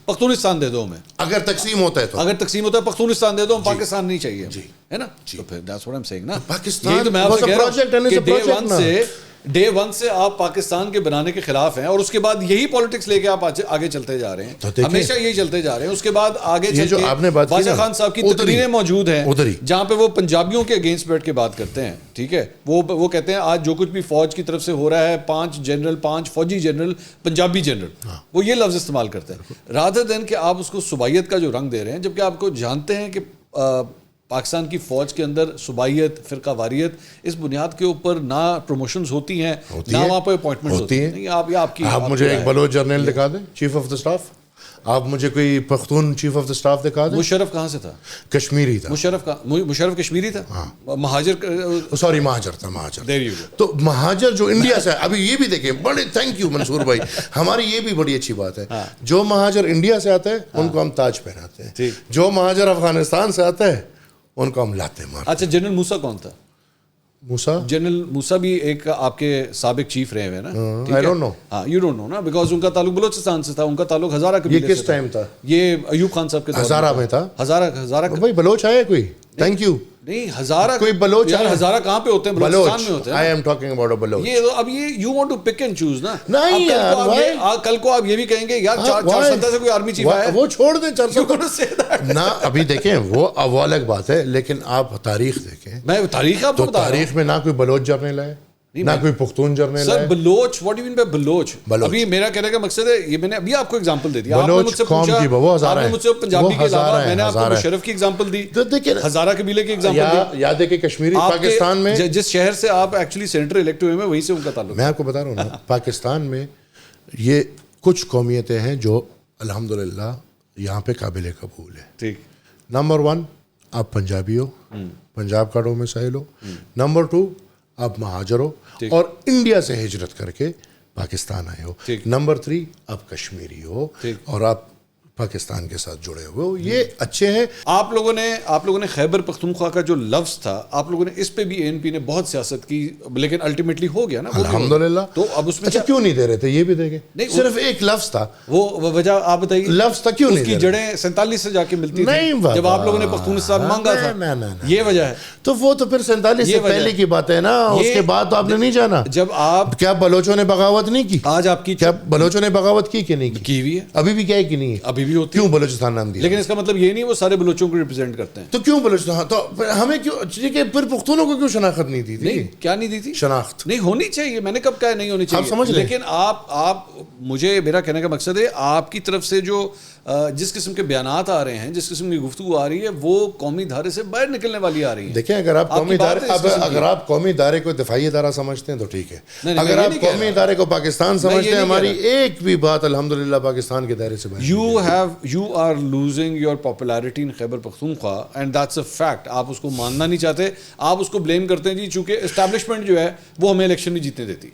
پختونستان دے دو ہمیں, اگر تقسیم ہوتا ہے پختونستان دے دو, ہم پاکستان نہیں چاہیے, ہے نا. تو پھر that's what I'm saying نا, پاکستان تو میں آپ سے کہہ رہا ہوں کہ ڈے ون سے آپ پاکستان کے بنانے کے خلاف ہیں, اور اس کے بعد یہی پالیٹکس لے کے آپ آگے چلتے جا رہے ہیں, ہمیشہ یہی چلتے جا رہے ہیں. اس کے بعد آگے چل کے باچا خان صاحب کی تقریریں موجود ہیں جہاں پہ وہ پنجابیوں کے اگینسٹ بیٹھ کے بات کرتے ہیں, ٹھیک ہے. وہ کہتے ہیں آج جو کچھ بھی فوج کی طرف سے ہو رہا ہے, 5 فوجی جنرل, پنجابی جنرل, وہ یہ لفظ استعمال کرتے ہیں رادر دین کہ آپ اس کو صوبائیت کا جو رنگ دے رہے ہیں, جبکہ آپ کو جانتے ہیں کہ پاکستان کی فوج کے اندر صوبائیت, فرقہ واریت, اس بنیاد کے اوپر نہ پروموشنز ہوتی ہیں, نہ وہاں پہ اپوائنٹمنٹس ہوتی ہیں. آپ مجھے ایک بلوچ جرنیل دکھا دیں, چیف آف دا اسٹاف. آپ مجھے کوئی Pakhtun chief of the staff دکھا دیں. مشرف کہاں سے تھا؟ کشمیری تھا. مشرف کشمیری تھا. مہاجر تھا. تو مہاجر جو انڈیا سے, ابھی یہ بھی دیکھیں, بڑے تھینک یو منصور بھائی, ہماری یہ بھی بڑی اچھی بات ہے. جو مہاجر انڈیا سے آتا ہے ان کو ہم تاج پہناتے ہیں, جو مہاجر افغانستان سے آتا ہے ان کو ہم لاتے مارتے. اچھا, جنرل موسیٰ کون تھا؟ جنرل موسیٰ بھی ایک آپ کے سابق چیف رہے ہوئے نا. I don't know. ہاں, you don't know نا, بیکاز ان کا تعلق بلوچستان سے تھا, ان کا تعلق ہزارہ قبیلے سے. یہ کس ٹائم تھا؟ یہ ایوب خان صاحب کے ہزارہ میں تھا. ہزارہ بھائی بلوچ آیا کوئی؟ Thank you. نہیں, ہزارہ کوئی بلوچ, یار ہزارہ کہاں پہ ہوتے ہیں؟ بلوچستان میں ہوتے ہیں. I am talking about a Baloch. یہ اب یہ you want to pick and choose نا. نہیں یار, کل کو آپ یہ بھی کہیں گے یار 470 سے کوئی آرمی چیف آیا, وہ چھوڑ دیں 470 نہ. ابھی دیکھیں وہ الگ بات ہے, لیکن آپ تاریخ دیکھیں. میں تاریخ آپ کو بتا رہا ہوں, تاریخ میں نہ کوئی بلوچ جرنیل آئے, نہ کوئی پختون جرنیل سر ہے. Baloch, what do you mean by Baloch? ابھی میرا کہنے کا مقصد ہے, یہ میں نے ابھی آپ کو ایگزامپل دے دیا, آپ نے مجھ سے پوچھا, آپ نے مجھ سے پنجابی کے علاوہ میں نے آپ کو مشرف کی ایگزامپل دی, ہزارہ قبیلے کی ایگزامپل دی. یاد ہے کہ کشمیری پاکستان میں جس شہر سے آپ ایکچولی سینٹر الیکٹ ہوئے ہیں وہیں سے ان کا تعلق. میں آپ کو بتا رہا ہوں نا, پاکستان میں یہ کچھ قومیتیں ہیں جو الحمدللہ یہاں پہ قابل قبول ہے. ٹھیک. نمبر 1 آپ پنجابی ہو, پنجاب کا ڈومیسائل ہو. نمبر 2 آپ مہاجر ہو اور انڈیا سے ہجرت کر کے پاکستان آئے ہو. نمبر 3 آپ کشمیری ہو اور آپ پاکستان کے ساتھ جڑے ہوئے ہو. یہ اچھے ہیں. آپ لوگوں نے خیبر پختونخوا کا جو لفظ تھا, آپ لوگوں نے اس پہ بھی اے این پی نے بہت سیاست کی, لیکن الٹیمیٹلی ہو گیا نا الحمدللہ. تو اب اس میں اچھا کیوں نہیں دے رہے تھے, یہ بھی دیکھیں, صرف ایک لفظ تھا, وہ وجہ آپ بتائیے. لفظ تھا کیوں نہیں, اس کی جڑیں 47 سے جا کے ملتی تھی جب آپ لوگوں نے پختونستان مانگا تھا, یہ وجہ ہے. تو وہ تو پھر 47 سے پہلے کی بات ہے نا, اس کے بعد تو آپ نے نہیں جانا. جب آپ, کیا بلوچوں نے بغاوت نہیں کی؟ آج آپ کی, کیا بلوچوں نے بغاوت کی کہ نہیں کی ہوئی ہے؟ ابھی بھی کیا ہے کہ نہیں ہے؟ ابھی بھی ہوتی ہے. کیوں بلوچستان نام دیا؟ لیکن اس کا مطلب یہ نہیں وہ سارے بلوچوں کو ریپرزینٹ کرتے ہیں. تو کیوں بلوچستان, تو ہمیں کیوں, پھر پختونوں کو کیوں شناخت نہیں دی تھی؟ نہیں, کیا نہیں دی تھی؟ شناخت نہیں ہونی چاہیے, میں نے کب کہا نہیں ہونی چاہیے, آپ سمجھ لیں. لیکن آپ مجھے, میرا کہنے کا مقصد ہے آپ کی طرف سے جو جس قسم کے بیانات آ رہے ہیں, جس قسم کی گفتگو آ رہی ہے, وہ قومی دھارے سے باہر نکلنے والی آ رہی ہے. دیکھیں, اگر آپ قومی ادارے کو دفاعی ادارہ سمجھتے ہیں تو ٹھیک ہے. اگر آپ قومی ادارے کو پاکستان سمجھتے ہیں, ہماری ایک بھی بات الحمدللہ پاکستان کے دائرے سے باہر. You are losing your popularity in Khyber Pakhtunkhwa and that's a fact. آپ اس کو ماننا نہیں چاہتے, آپ اس کو بلیم کرتے ہیں جی چونکہ اسٹیبلشمنٹ جو ہے وہ ہمیں الیکشن نہیں جیتنے دیتی.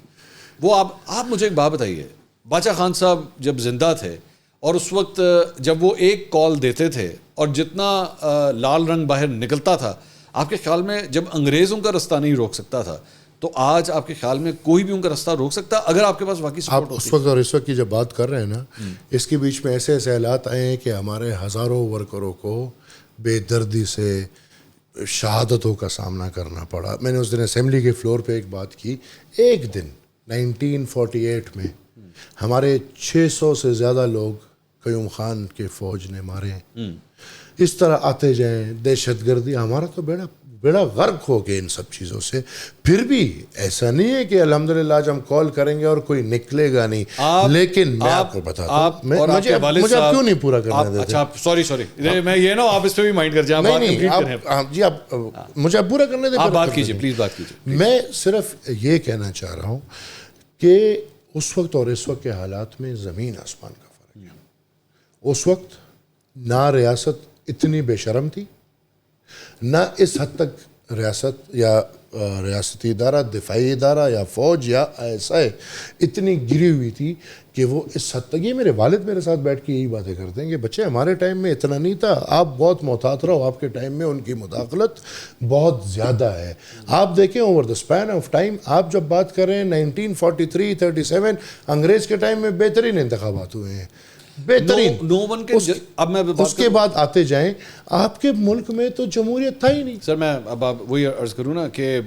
وہ آپ مجھے ایک بات بتائیے, باچا خان صاحب جب زندہ تھے اور اس وقت جب وہ ایک کال دیتے تھے اور جتنا لال رنگ باہر نکلتا تھا, آپ کے خیال میں جب انگریز ان کا رستہ نہیں روک سکتا تھا تو آج آپ کے خیال میں کوئی بھی ان کا رستہ روک سکتا اگر آپ کے پاس واقعی سپورٹ ہوتی؟ آپ اس وقت اور اس وقت کی جب بات کر رہے ہیں نا, اس کے بیچ میں ایسے ایسے حالات آئے ہیں کہ ہمارے ہزاروں ورکروں کو بے دردی سے شہادتوں کا سامنا کرنا پڑا. میں نے اس دن اسمبلی کے فلور پہ ایک بات کی, ایک دن 1948 میں ہمارے 600 سے زیادہ لوگ قیوم خان کے فوج نے مارے ہیں. اس طرح آتے جائیں, دہشت گردی, ہمارا تو بیڑا غرق ہو گئے ان سب چیزوں سے. پھر بھی ایسا نہیں ہے کہ الحمدللہ آج ہم کال کریں گے اور کوئی نکلے گا نہیں. لیکن میں آپ کو بتاتا ہوں, مجھے آپ کیوں نہیں پورا کرنے دیتے؟ اچھا سوری میں یہ نا آپ اس پہ بھی مائنڈ کر جائیں. جی آپ مجھے آپ پورا کرنے دیں, آپ بات کیجئے پلیز, بات کیجئے. میں صرف یہ کہنا چاہ رہا ہوں کہ اس وقت اور اس وقت کے حالات میں زمین آسمان کا فرق ہے. اس وقت نہ ریاست اتنی بے شرم تھی, نہ اس حد تک ریاست یا ریاستی ادارہ, دفاعی ادارہ یا فوج یا ISI اتنی گری ہوئی تھی کہ وہ اس حد تک. یہ میرے والد میرے ساتھ بیٹھ کے یہی باتیں کرتے ہیں کہ بچے ہمارے ٹائم میں اتنا نہیں تھا, آپ بہت محتاط رہو, آپ کے ٹائم میں ان کی مداخلت بہت زیادہ ہے. آپ دیکھیں over the span of time, آپ جب بات کریں 1943-37 انگریز کے ٹائم میں بہترین انتخابات ہوئے ہیں, بہترین. اس کے بعد آتے جائیں, آپ کے ملک میں تو جمہوریت تھا ہی نہیں. سر میں اب آپ وہی عرض کروں نا کہ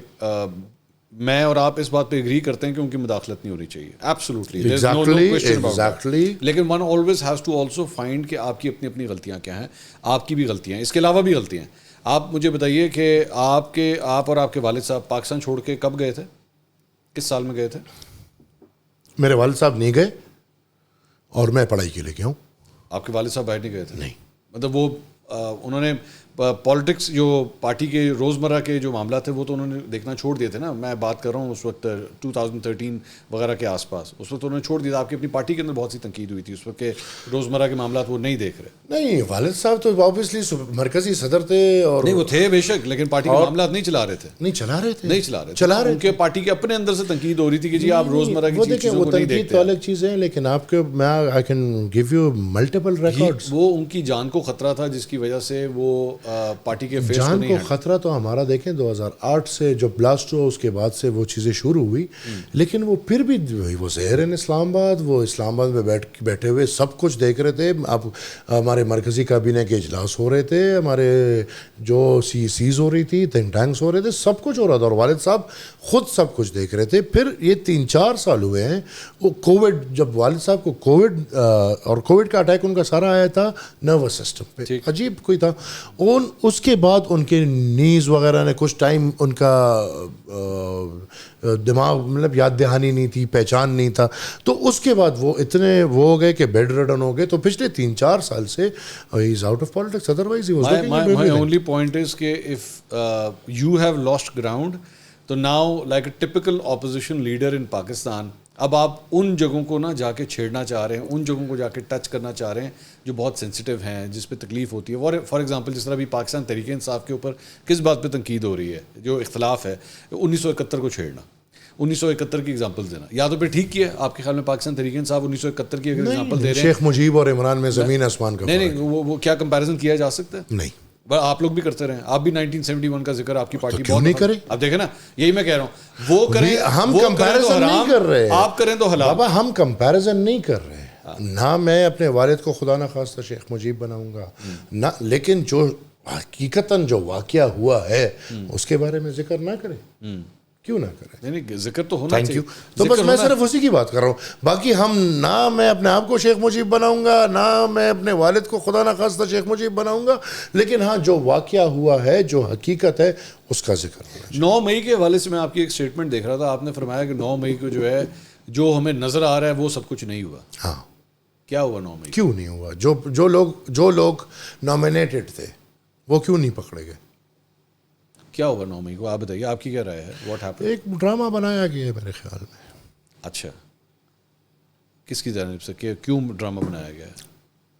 میں اور آپ اس بات پہ اگری کرتے ہیں کہ ان کی مداخلت نہیں ہونی چاہیے, ایبسولوٹلی. لیکن one always has to also find کہ آپ کی اپنی اپنی غلطیاں کیا ہیں, آپ کی بھی غلطیاں ہیں, اس کے علاوہ بھی غلطیاں ہیں. آپ مجھے بتائیے کہ آپ اور آپ کے والد صاحب پاکستان چھوڑ کے کب گئے تھے, کس سال میں گئے تھے؟ میرے والد صاحب نہیں گئے اور میں پڑھائی کے لیے گیا ہوں. آپ کے والد صاحب باہر نہیں گئے تھے؟ نہیں. مطلب وہ انہوں نے پالیٹکس جو پارٹی کے روزمرہ کے جو معاملات تھے وہ تو انہوں نے دیکھنا چھوڑ دیے تھے نا. میں بات کر رہا ہوں اس وقت 2013 وغیرہ کے آس پاس, اس وقت انہوں نے چھوڑ دیا تھا. آپ کی اپنی پارٹی کے اندر بہت سی تنقید ہوئی تھی اس وقت کہ روزمرہ کے معاملات وہ نہیں دیکھ رہے. نہیں, والد صاحب تو آبویسلی مرکزی صدر تھے اور نہیں, وہ تھے بے شک, لیکن پارٹی کے معاملات نہیں چلا رہے تھے. نہیں چلا رہے ان کے پارٹی کے اپنے اندر سے تنقید ہو رہی تھی کہ جی آپ روزمرہ کی چیزوں کو نہیں دیکھتے. تو الگ چیزیں ہیں, لیکن آپ کے میں I can give you multiple records. وہ ان کی جان کو خطرہ تھا جس کی وجہ سے وہ پارٹی کے جان کو خطرہ تو ہمارا دیکھیں 2008 سے جو بلاسٹ ہوا اس کے بعد سے وہ چیزیں شروع ہوئی, لیکن وہ پھر بھی وہ زہر اسلام آباد, وہ اسلام آباد میں بیٹھے ہوئے سب کچھ دیکھ رہے تھے. اب ہمارے مرکزی کابینہ کے اجلاس ہو رہے تھے, ہمارے جو CECs ہو رہی تھی, تھنک ٹینکس ہو رہے تھے, سب کچھ ہو رہا تھا اور والد صاحب خود سب کچھ دیکھ رہے تھے. پھر یہ 3-4 سال ہوئے ہیں, وہ کووڈ, جب والد صاحب کو کووڈ اور کووڈ کا اٹیک ان کا سارا آیا تھا نروس سسٹم پہ, عجیب کوئی تھا. اس کے بعد ان کے نیز وغیرہ نے کچھ ٹائم ان کا دماغ مطلب یاد دہانی نہیں تھی, پہچان نہیں تھا, تو اس کے بعد وہ اتنے وہ ہو گئے کہ بیڈ ریڈن ہو گئے. تو پچھلے 3-4 سال سے ہی is out of politics, otherwise he was looking at my only point is کہ if you have lost ground, تو now like a typical opposition leader in Pakistan, اب آپ ان جگہوں کو نا جا کے چھیڑنا چاہ رہے ہیں, ان جگہوں کو جا کے ٹچ کرنا چاہ رہے ہیں جو بہت سینسٹیو ہیں, جس پہ تکلیف ہوتی ہے. فار ایگزامپل جس طرح بھی پاکستان تحریک انصاف کے اوپر کس بات پہ تنقید ہو رہی ہے, جو اختلاف ہے 1971 کو چھیڑنا, 1971 کی ایگزامپل دینا, یا تو پھر ٹھیک کیا آپ کے خیال میں پاکستان تحریک انصاف 1971 کی اگر ایگزامپل دے رہے ہیں, شیخ مجیب اور عمران میں زمین آسمان کا نہیں وہ کیا کمپیریزن کیا جا سکتا ہے؟ نہیں, آپ لوگ بھی کرتے رہے, آپ بھی 1971 کا ذکر آپ کی پارٹی کیوں نہیں کرے. اب دیکھیں نا, یہی میں کہہ رہا ہوں, وہ کریں, ہم کمپیریزن نہیں کر رہے, آپ کریں تو حلال. بابا ہم کمپیریزن نہیں کر رہے, نہ میں اپنے والد کو خدا نخواستہ شیخ مجیب بناؤں گا نہ, لیکن جو حقیقتاً جو واقعہ ہوا ہے اس کے بارے میں ذکر نہ کریں, کیوں نہ کریں. نہیں ذکر تو ہونا چاہیے. تو بس میں صرف اسی کی بات کر رہا ہوں, باقی ہم نہ میں اپنے آپ کو شیخ مجیب بناؤں گا, نہ میں اپنے والد کو خدا نخواستہ شیخ مجیب بناؤں گا, لیکن ہاں جو واقعہ ہوا ہے, جو حقیقت ہے, اس کا ذکر ہونا چاہیے. 9 مئی کے حوالے سے میں آپ کی ایک اسٹیٹمنٹ دیکھ رہا تھا, آپ نے فرمایا کہ 9 مئی کو جو ہے جو ہمیں نظر آ رہا ہے وہ سب کچھ نہیں ہوا. ہاں, کیا ہوا 9 مئی؟ کیوں نہیں ہوا؟ جو لوگ نامینیٹڈ تھے وہ کیوں نہیں پکڑے گئے؟ کیا ہوا 9 مئی کو, آپ بتائیے, آپ کی کیا رائے ہے؟ What happen? ایک ڈرامہ بنایا گیا ہے میرے خیال میں. اچھا, کس کی جانب سے, کیوں ڈرامہ بنایا گیا ہے؟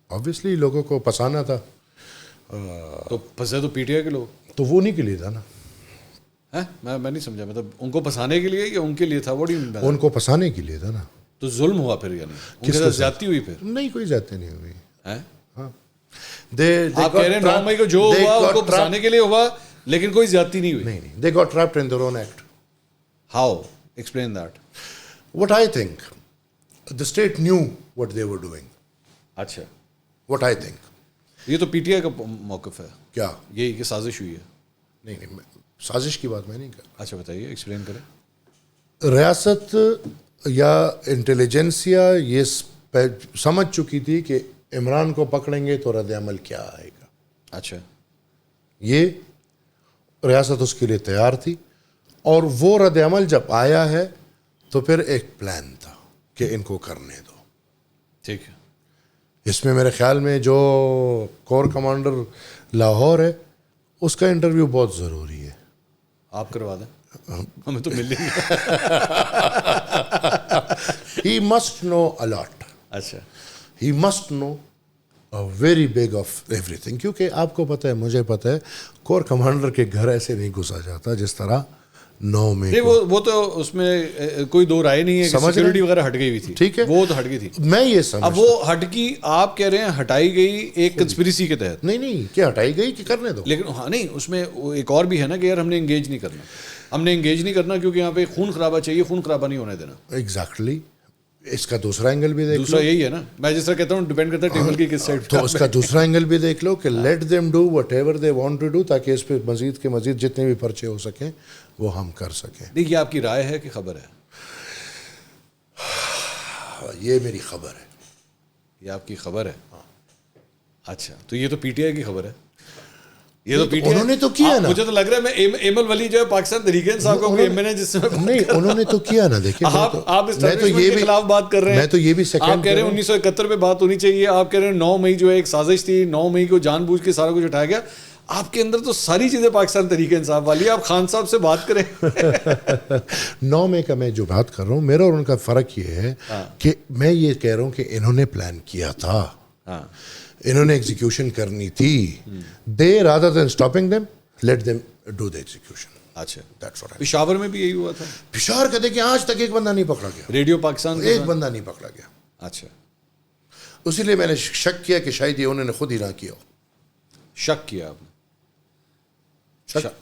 آبویسلی لوگوں کو پسانا تھا. تو پھنسے تو پی ٹی آئی کے لوگ, تو وہ نہیں کے لیے تھا نا. میں نہیں سمجھا, مطلب ان کو پھنسانے کے لیے یا ان کے لیے تھا؟ ان کو پھنسانے کے لیے تھا نا. تو ظلم ہوا پھر, یعنی ان کے ساتھ زیادتی ہوئی پھر؟ نہیں, کوئی زیادتی نہیں ہوئی. ہاں, آپ کہہ رہے ہیں 9 مئی کو جو ہوا ان کو پھنسانے کے لیے ہوا, لیکن کوئی زیادتی نہیں ہوئی. نہیں, they got trapped in their own act. How? Explain that. What I think, the state knew what they were doing. اچھا, What I think. یہ تو پی ٹی آئی کا موقف ہے کیا یہی کہ سازش ہوئی ہے؟ نہیں, سازش کی بات میں نہیں کر رہا. اچھا بتائیے, ایکسپلین کریں. ریاست یا انٹیلیجنسیا یہ سمجھ چکی تھی کہ عمران کو پکڑیں گے تو رد عمل کیا آئے گا. اچھا, یہ ریاست اس کے لیے تیار تھی, اور وہ رد عمل جب آیا ہے تو پھر ایک پلان تھا کہ ان کو کرنے دو. ٹھیک ہے, اس میں میرے خیال میں جو کور کمانڈر لاہور ہے اس کا انٹرویو بہت ضروری ہے. آپ کروا دیں, ہمیں تو مل نہیں. He must know a lot. اچھا, He must know very big of every thing, کیونکہ آپ کو پتہ ہے, مجھے پتہ ہے, کور کمانڈر کے گھر ایسے نہیں گھسا جاتا جس طرح 9 مئی. وہ تو اس میں کوئی دو رائے نہیں ہے, سیکورٹی وغیرہ ہٹ گئی ہوئی تھی. ٹھیک ہے, وہ تو ہٹ گئی تھی. میں یہ سمجھ, اب وہ ہٹ کی, آپ کہہ رہے ہیں ہٹائی گئی ایک کنسپریسی کے تحت. نہیں, کیا ہٹائی گئی کہ کرنے دو. لیکن ہاں نہیں, اس میں ایک اور بھی ہے نا کہ یار ہم نے انگیج نہیں کرنا, ہم نے انگیج نہیں کرنا کیونکہ یہاں پہ خون خرابہ چاہیے, خون خرابہ نہیں ہونے دینا. ایگزیکٹلی, اس کا دوسرا اینگل بھی دیکھ لو. دوسرا یہی ہے نا, میں جس طرح کہتا ہوں ڈیپینڈ کرتا ہے ٹیبل کی کس سائڈ. تو اس کا دوسرا اینگل بھی دیکھ لو کہ let them do whatever they want to do, تاکہ اس پہ مزید کے مزید جتنے بھی پرچے ہو سکیں وہ ہم کر سکیں. دیکھیے, آپ کی رائے ہے کہ خبر ہے؟ یہ میری خبر ہے. یہ آپ کی خبر ہے؟ اچھا, تو یہ تو پی ٹی آئی کی خبر ہے. یہ تو پی ٹی آئی انہوں نے تو کیا نا. مجھے تو لگ رہا ہے میں ایم ایل ولی جو ہے پاکستان تحریک انصاف کا ایم این اے جس سے نہیں, انہوں نے تو کیا نا. دیکھیں, آپ اسٹیبلشمنٹ کے خلاف بات کر رہے ہیں. میں تو یہ بھی آپ کہہ رہے ہیں 1971 پہ بات ہونی چاہیے, آپ کہہ رہے ہیں 9 مئی جو ہے ایک سازش تھی, 9 مئی کو جان بوجھ کے سارا کچھ اٹھایا گیا. آپ کے اندر تو ساری چیزیں پاکستان تحریک انصاف والی. آپ خان صاحب سے بات کریں. 9 مئی کا میں جو بات کر رہا ہوں, میرا اور ان کا فرق یہ ہے کہ میں یہ کہہ رہا ہوں کہ انہوں نے پلان کیا تھا, انہوں نے ایگزیکیوشن کرنی تھی. They rather than stopping them, let them do the execution. اچا, پشاور میں بھی یہی ہوا تھا. پشاور کا دیکھیں, آج تک ایک بندہ نہیں پکڑا گیا. ریڈیو پاکستان ایک بندہ نہیں پکڑا گیا. اچھا, اسی لیے میں نے شک کیا کہ شاید یہ انہوں نے خود ہی نہ کیا. شک کیا آپ نے؟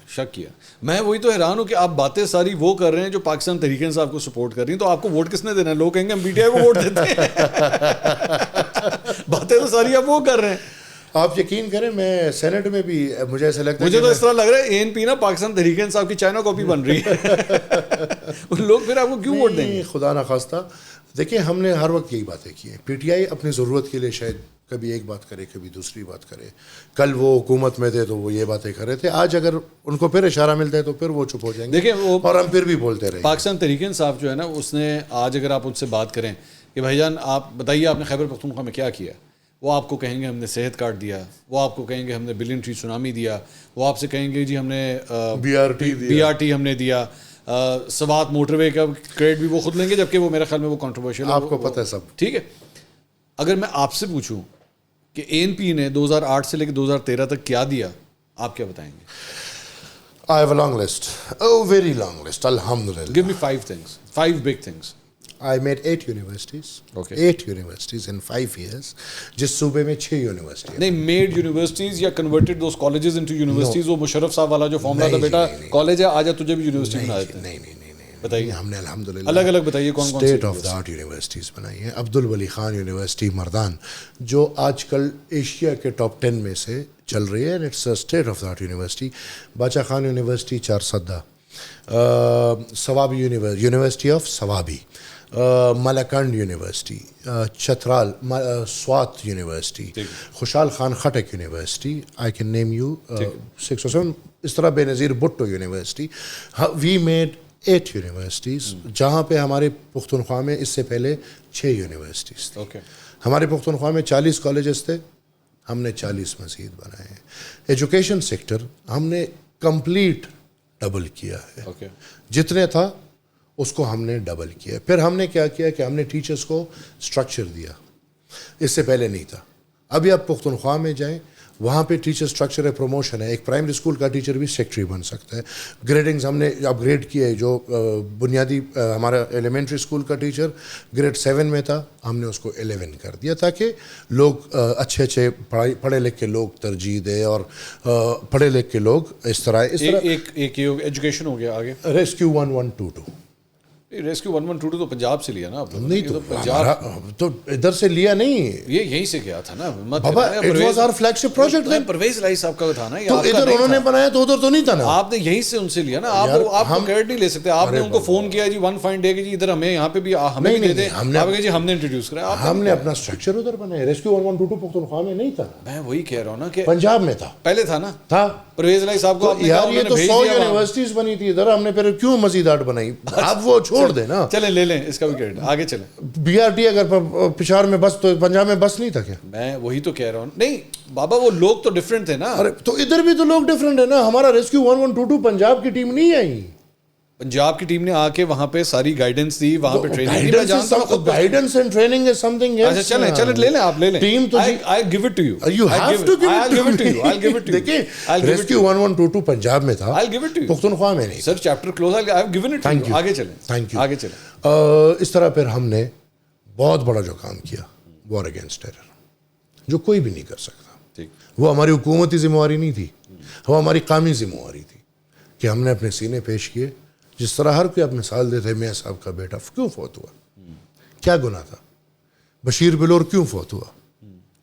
شک کیا. میں وہی تو حیران ہوں کہ آپ باتیں ساری وہ کر رہے ہیں جو پاکستان تحریک انصاف کو سپورٹ کر رہی ہیں, تو آپ کو ووٹ کس نے دینا ہے؟ لوگ کہیں گے ہم پی ٹی آئی کو ووٹ دیتے ہیں. باتیں تو ساری آپ وہ کر رہے ہیں. آپ یقین کریں, میں سینٹ میں بھی مجھے ایسا لگتا ہے, مجھے تو اس طرح لگ رہا ہے اے این پی نا پاکستان تحریک انصاف کی چائنا کاپی بن رہی ہے. لوگ پھر آپ کو کیوں ووٹ دیں گے؟ خدا نخواستہ, دیکھیں ہم نے ہر وقت یہی باتیں کی ہیں. پی ٹی آئی اپنی ضرورت کے لیے شاید کبھی ایک بات کرے کبھی دوسری بات کرے. کل وہ حکومت میں تھے تو وہ یہ باتیں کر رہے تھے, آج اگر ان کو پھر اشارہ ملتا ہے تو پھر وہ چپ ہو جائیں گے. دیکھیں وہ اور ہم پھر بھی بولتے رہیں. پاکستان تحریک انصاف جو ہے نا, اس نے آج اگر آپ ان سے بات کریں کہ بھائی جان آپ بتائیے آپ نے خیبر پختونخوا میں کیا کیا, وہ آپ کو کہیں گے ہم نے صحت کارڈ دیا, وہ آپ کو کہیں گے ہم نے بلین ٹری سونامی دیا, وہ آپ سے کہیں گے جی ہم نے بی آر ٹی ہم نے دیا, سوات موٹر وے کا کریڈٹ بھی وہ خود لیں گے, جبکہ وہ میرے خیال میں وہ کنٹروورشل ہے, آپ کو پتہ ہے سب. ٹھیک ہے. اگر میں آپ سے پوچھوں کہ اے این پی نے 2008 سے لے کے 2013 تک کیا دیا, آپ کیا بتائیں گے؟ I have a long list, a very long list, alhamdulillah. Give me 5 things, 5 big things. I made 8 universities. Okay. 8 universities in 5 years. جس صوبے میں 6 یونیورسٹی. نہیں, میڈ یونیورسٹیز یا converted those colleges into universities, وہ مشرف صاحب والا جو فارمولا تھا بیٹا کالج ہے آجا تجھے بھی یونیورسٹی بنا دیتے ہیں. نہیں بتائیے. ہم نے الحمدللہ الگ الگ بتائیے کون کون سی state of the art universities بنائی ہیں. عبدالولی خان یونیورسٹی مردان جو آج کل ایشیا کے ٹاپ 10 میں سے چل رہی ہے, it's state of the art university. Bacha Khan university Charsadda, Swabi university of Swabi, Malakand university, Chitral Swat university, Khushal Khan Khattak university, I can name you 6 or 7, اس طرح Benazir Bhutto university. We made 8 universities, جہاں پہ ہمارے پختونخوا میں اس سے پہلے 6 یونیورسٹیز تھیں. ہمارے پختونخوا میں 40 کالجز تھے, ہم نے 40 مزید بنائے ہیں. ایجوکیشن سیکٹر ہم نے کمپلیٹ ڈبل کیا ہے, جتنے تھا اس کو ہم نے ڈبل کیا. پھر ہم نے کیا کیا کہ ہم نے ٹیچرز کو اسٹرکچر دیا, اس سے پہلے نہیں تھا. ابھی آپ پختونخوا میں جائیں, وہاں پہ ٹیچر اسٹرکچر ہے, پروموشن ہے. ایک پرائمری اسکول کا ٹیچر بھی سیکٹری بن سکتا ہے. گریڈنگز ہم نے اپ گریڈ کیے. جو بنیادی ہمارا ایلیمنٹری اسکول کا ٹیچر گریڈ 7 میں تھا, ہم نے اس کو 11 کر دیا تاکہ لوگ اچھے پڑھے لکھ کے لوگ ترجیح دیں, اور پڑھے لکھ کے لوگ اس طرح ایک ایجوکیشن ہو گیا. آگے ریسکیو 1122. ریسکیو 1122 تو پنجاب سے لیا نا آپ لوگوں نے. نہیں تو پنجاب تو ادھر سے لیا نہیں, یہ یہیں سے کیا تھا نا بابا. It was our flagship project. Pervaiz Elahi صاحب کا تھا نا, تو ادھر انہوں نے بنایا تو ادھر تو نہیں تھا نا. آپ نے یہیں سے ان سے لیا نا. آپ کو کریڈٹ نہیں لے سکتے. آپ نے ان کو فون کیا جی 1 فائن دے کے جی ادھر ہمیں یہاں پہ بھی ہمیں بھی دے دیں. آپ کہے جی ہم نے انٹروڈیوس کرا, ہم نے اپنا اسٹرکچر ادھر بنایا. ریسکیو 1122 پختونخوا میں نہیں تھا. میں وہی کہہ رہا ہوں نا کہ پنجاب میں تھا, پہلے تھا نا. تھا پرویز الہی صاحب کو یار, یہ تو 100 یونیورسٹیز بنی تھی ادھر, ہم نے پھر کیوں مزید 8 بنائی. آپ وہ چھوڑ دیں نا. چلیں لے لیں اس کا بھی کریڈٹ. آگے چلیں. بی آر ٹی اگر پشاور میں بس تو پنجاب میں بس نہیں تھا کیا؟ میں وہی تو کہہ رہا ہوں. نہیں بابا, وہ لوگ تو ڈفرینٹ تھے نا. ارے تو ادھر بھی تو لوگ ڈفرینٹ ہے نا. ہمارا ریسکیو 1122 پنجاب کی ٹیم نہیں آئی. پنجاب کی ٹیم نے آ کے وہاں پہ ساری گائیڈنس دی, وہاں پہ ٹریننگ دی. میں جانتا ہوں خود guidance and training is something else. اچھا چلیں لے لیں, آپ لے لیں. ٹیم تو I gave it to you. You have to give it to I gave it to you. دیکھیں ریسکیو 1122 پنجاب میں تھا, I gave it to you. Pakhtunkhwa میں نہیں. Sir chapter close, I have given it to you. آگے چلیں. Thank you. آگے چلیں. اس طرح پھر ہم نے بہت بڑا جو کام کیا, وار اگینسٹ ٹیرر, جو کوئی بھی نہیں کر سکتا. وہ ہماری حکومتی ذمہ داری نہیں تھی, وہ ہماری قومی ذمہ داری تھی کہ ہم نے اپنے سینے پیش کیے. جس طرح ہر کوئی آپ مثال دیتے ہیں, میاں صاحب کا بیٹا کیوں فوت ہوا, کیا گناہ تھا. بشیر بلور کیوں فوت ہوا,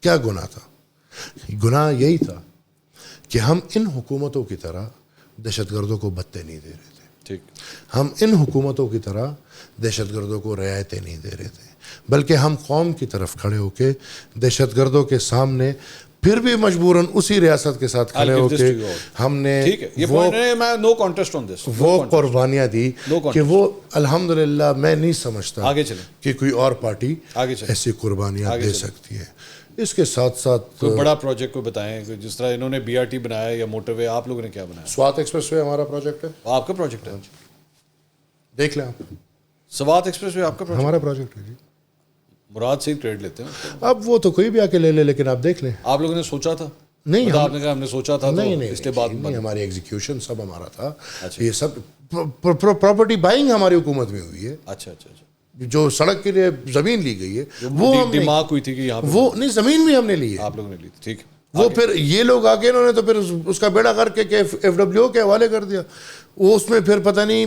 کیا گناہ تھا. گناہ یہی تھا کہ ہم ان حکومتوں کی طرح دہشت گردوں کو بتے نہیں دے رہے تھے. ہم ان حکومتوں کی طرح دہشت گردوں کو رعایتیں نہیں دے رہے تھے, بلکہ ہم قوم کی طرف کھڑے ہو کے دہشت گردوں کے سامنے پھر بھی مجبوراً اسی ریاست کے ساتھ کھڑے ہو کے ہم نے وہ قربانیاں دی کہ وہ الحمدللہ میں نہیں سمجھتا کہ کوئی اور پارٹی ایسی قربانیاں دے سکتی ہے. اس کے ساتھ ساتھ کوئی بڑا پروجیکٹ کو بتائیں, جس طرح انہوں نے بی آر ٹی بنایا یا موٹر وے, آپ لوگوں نے کیا بنایا؟ سوات ایکسپریس وے ہمارا پروجیکٹ ہے. آپ کا پروجیکٹ ہے, دیکھ لیں آپ. سوات ایکسپریس وے آپ کا ہمارا پروجیکٹ ہے جی. مراد سے ہی کریڈٹ لیتے ہیں. اب وہ تو کوئی بھی آ کے لے لے, لیکن آپ دیکھ لیں. آپ لوگوں نے سوچا تھا؟ نہیں, آپ نے کہا ہم نے سوچا تھا. نہیں, ہماری ایگزیکیوشن سب ہمارا تھا. یہ سب پراپرٹی بائنگ ہماری حکومت میں ہوئی ہے. اچھا, جو سڑک کے لیے زمین لی گئی ہے وہ دماغ ہوئی تھی کہ یہاں وہ نہیں, زمین بھی ہم نے لی ہے. آپ لوگوں نے لی تھی. ٹھیک. وہ پھر یہ لوگ آ کے انہوں نے تو پھر اس کا بیڑا کر کے ایف ڈبلیو کے حوالے کر دیا. وہ اس میں پھر پتہ نہیں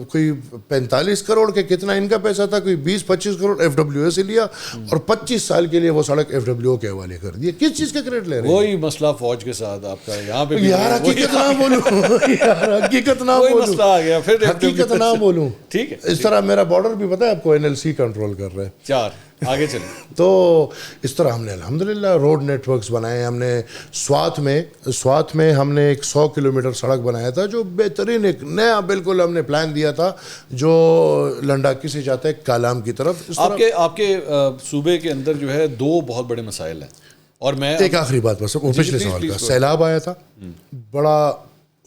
کوئی 45 کروڑ کے کتنا ان کا پیسہ تھا, کوئی 20-25 کروڑ ایف ڈبلیو اے سے لیا اور 25 سال کے لیے وہ سڑک ایف ڈبلیو او کے حوالے کر دی. کس چیز کا کریڈٹ لے رہے ہیں؟ وہی مسئلہ فوج کے ساتھ آپ کا یہاں پہ یار حقیقت نہ بولوں, یار حقیقت نہ بولوں, مسئلہ آ گیا پھر حقیقت نہ بولوں. ٹھیک ہے, اس طرح میرا بارڈر بھی پتہ ہے آپ کو NLC کنٹرول کر رہا ہے. 4 آگے چلیں. تو اس طرح ہم نے الحمدللہ روڈ نیٹ ورکس بنائے. ہم نے سوات میں ہم نے ایک 100 کلومیٹر سڑک بنایا تھا جو بہترین, ایک نیا بالکل ہم نے پلان دیا تھا جو لنڈاکی سے جاتا ہے کالام کی طرف. آپ کے صوبے کے اندر جو ہے 2 بہت بڑے مسائل ہیں, اور میں ایک آخری بات بس, وہ پچھلے سوال کا سیلاب آیا تھا بڑا,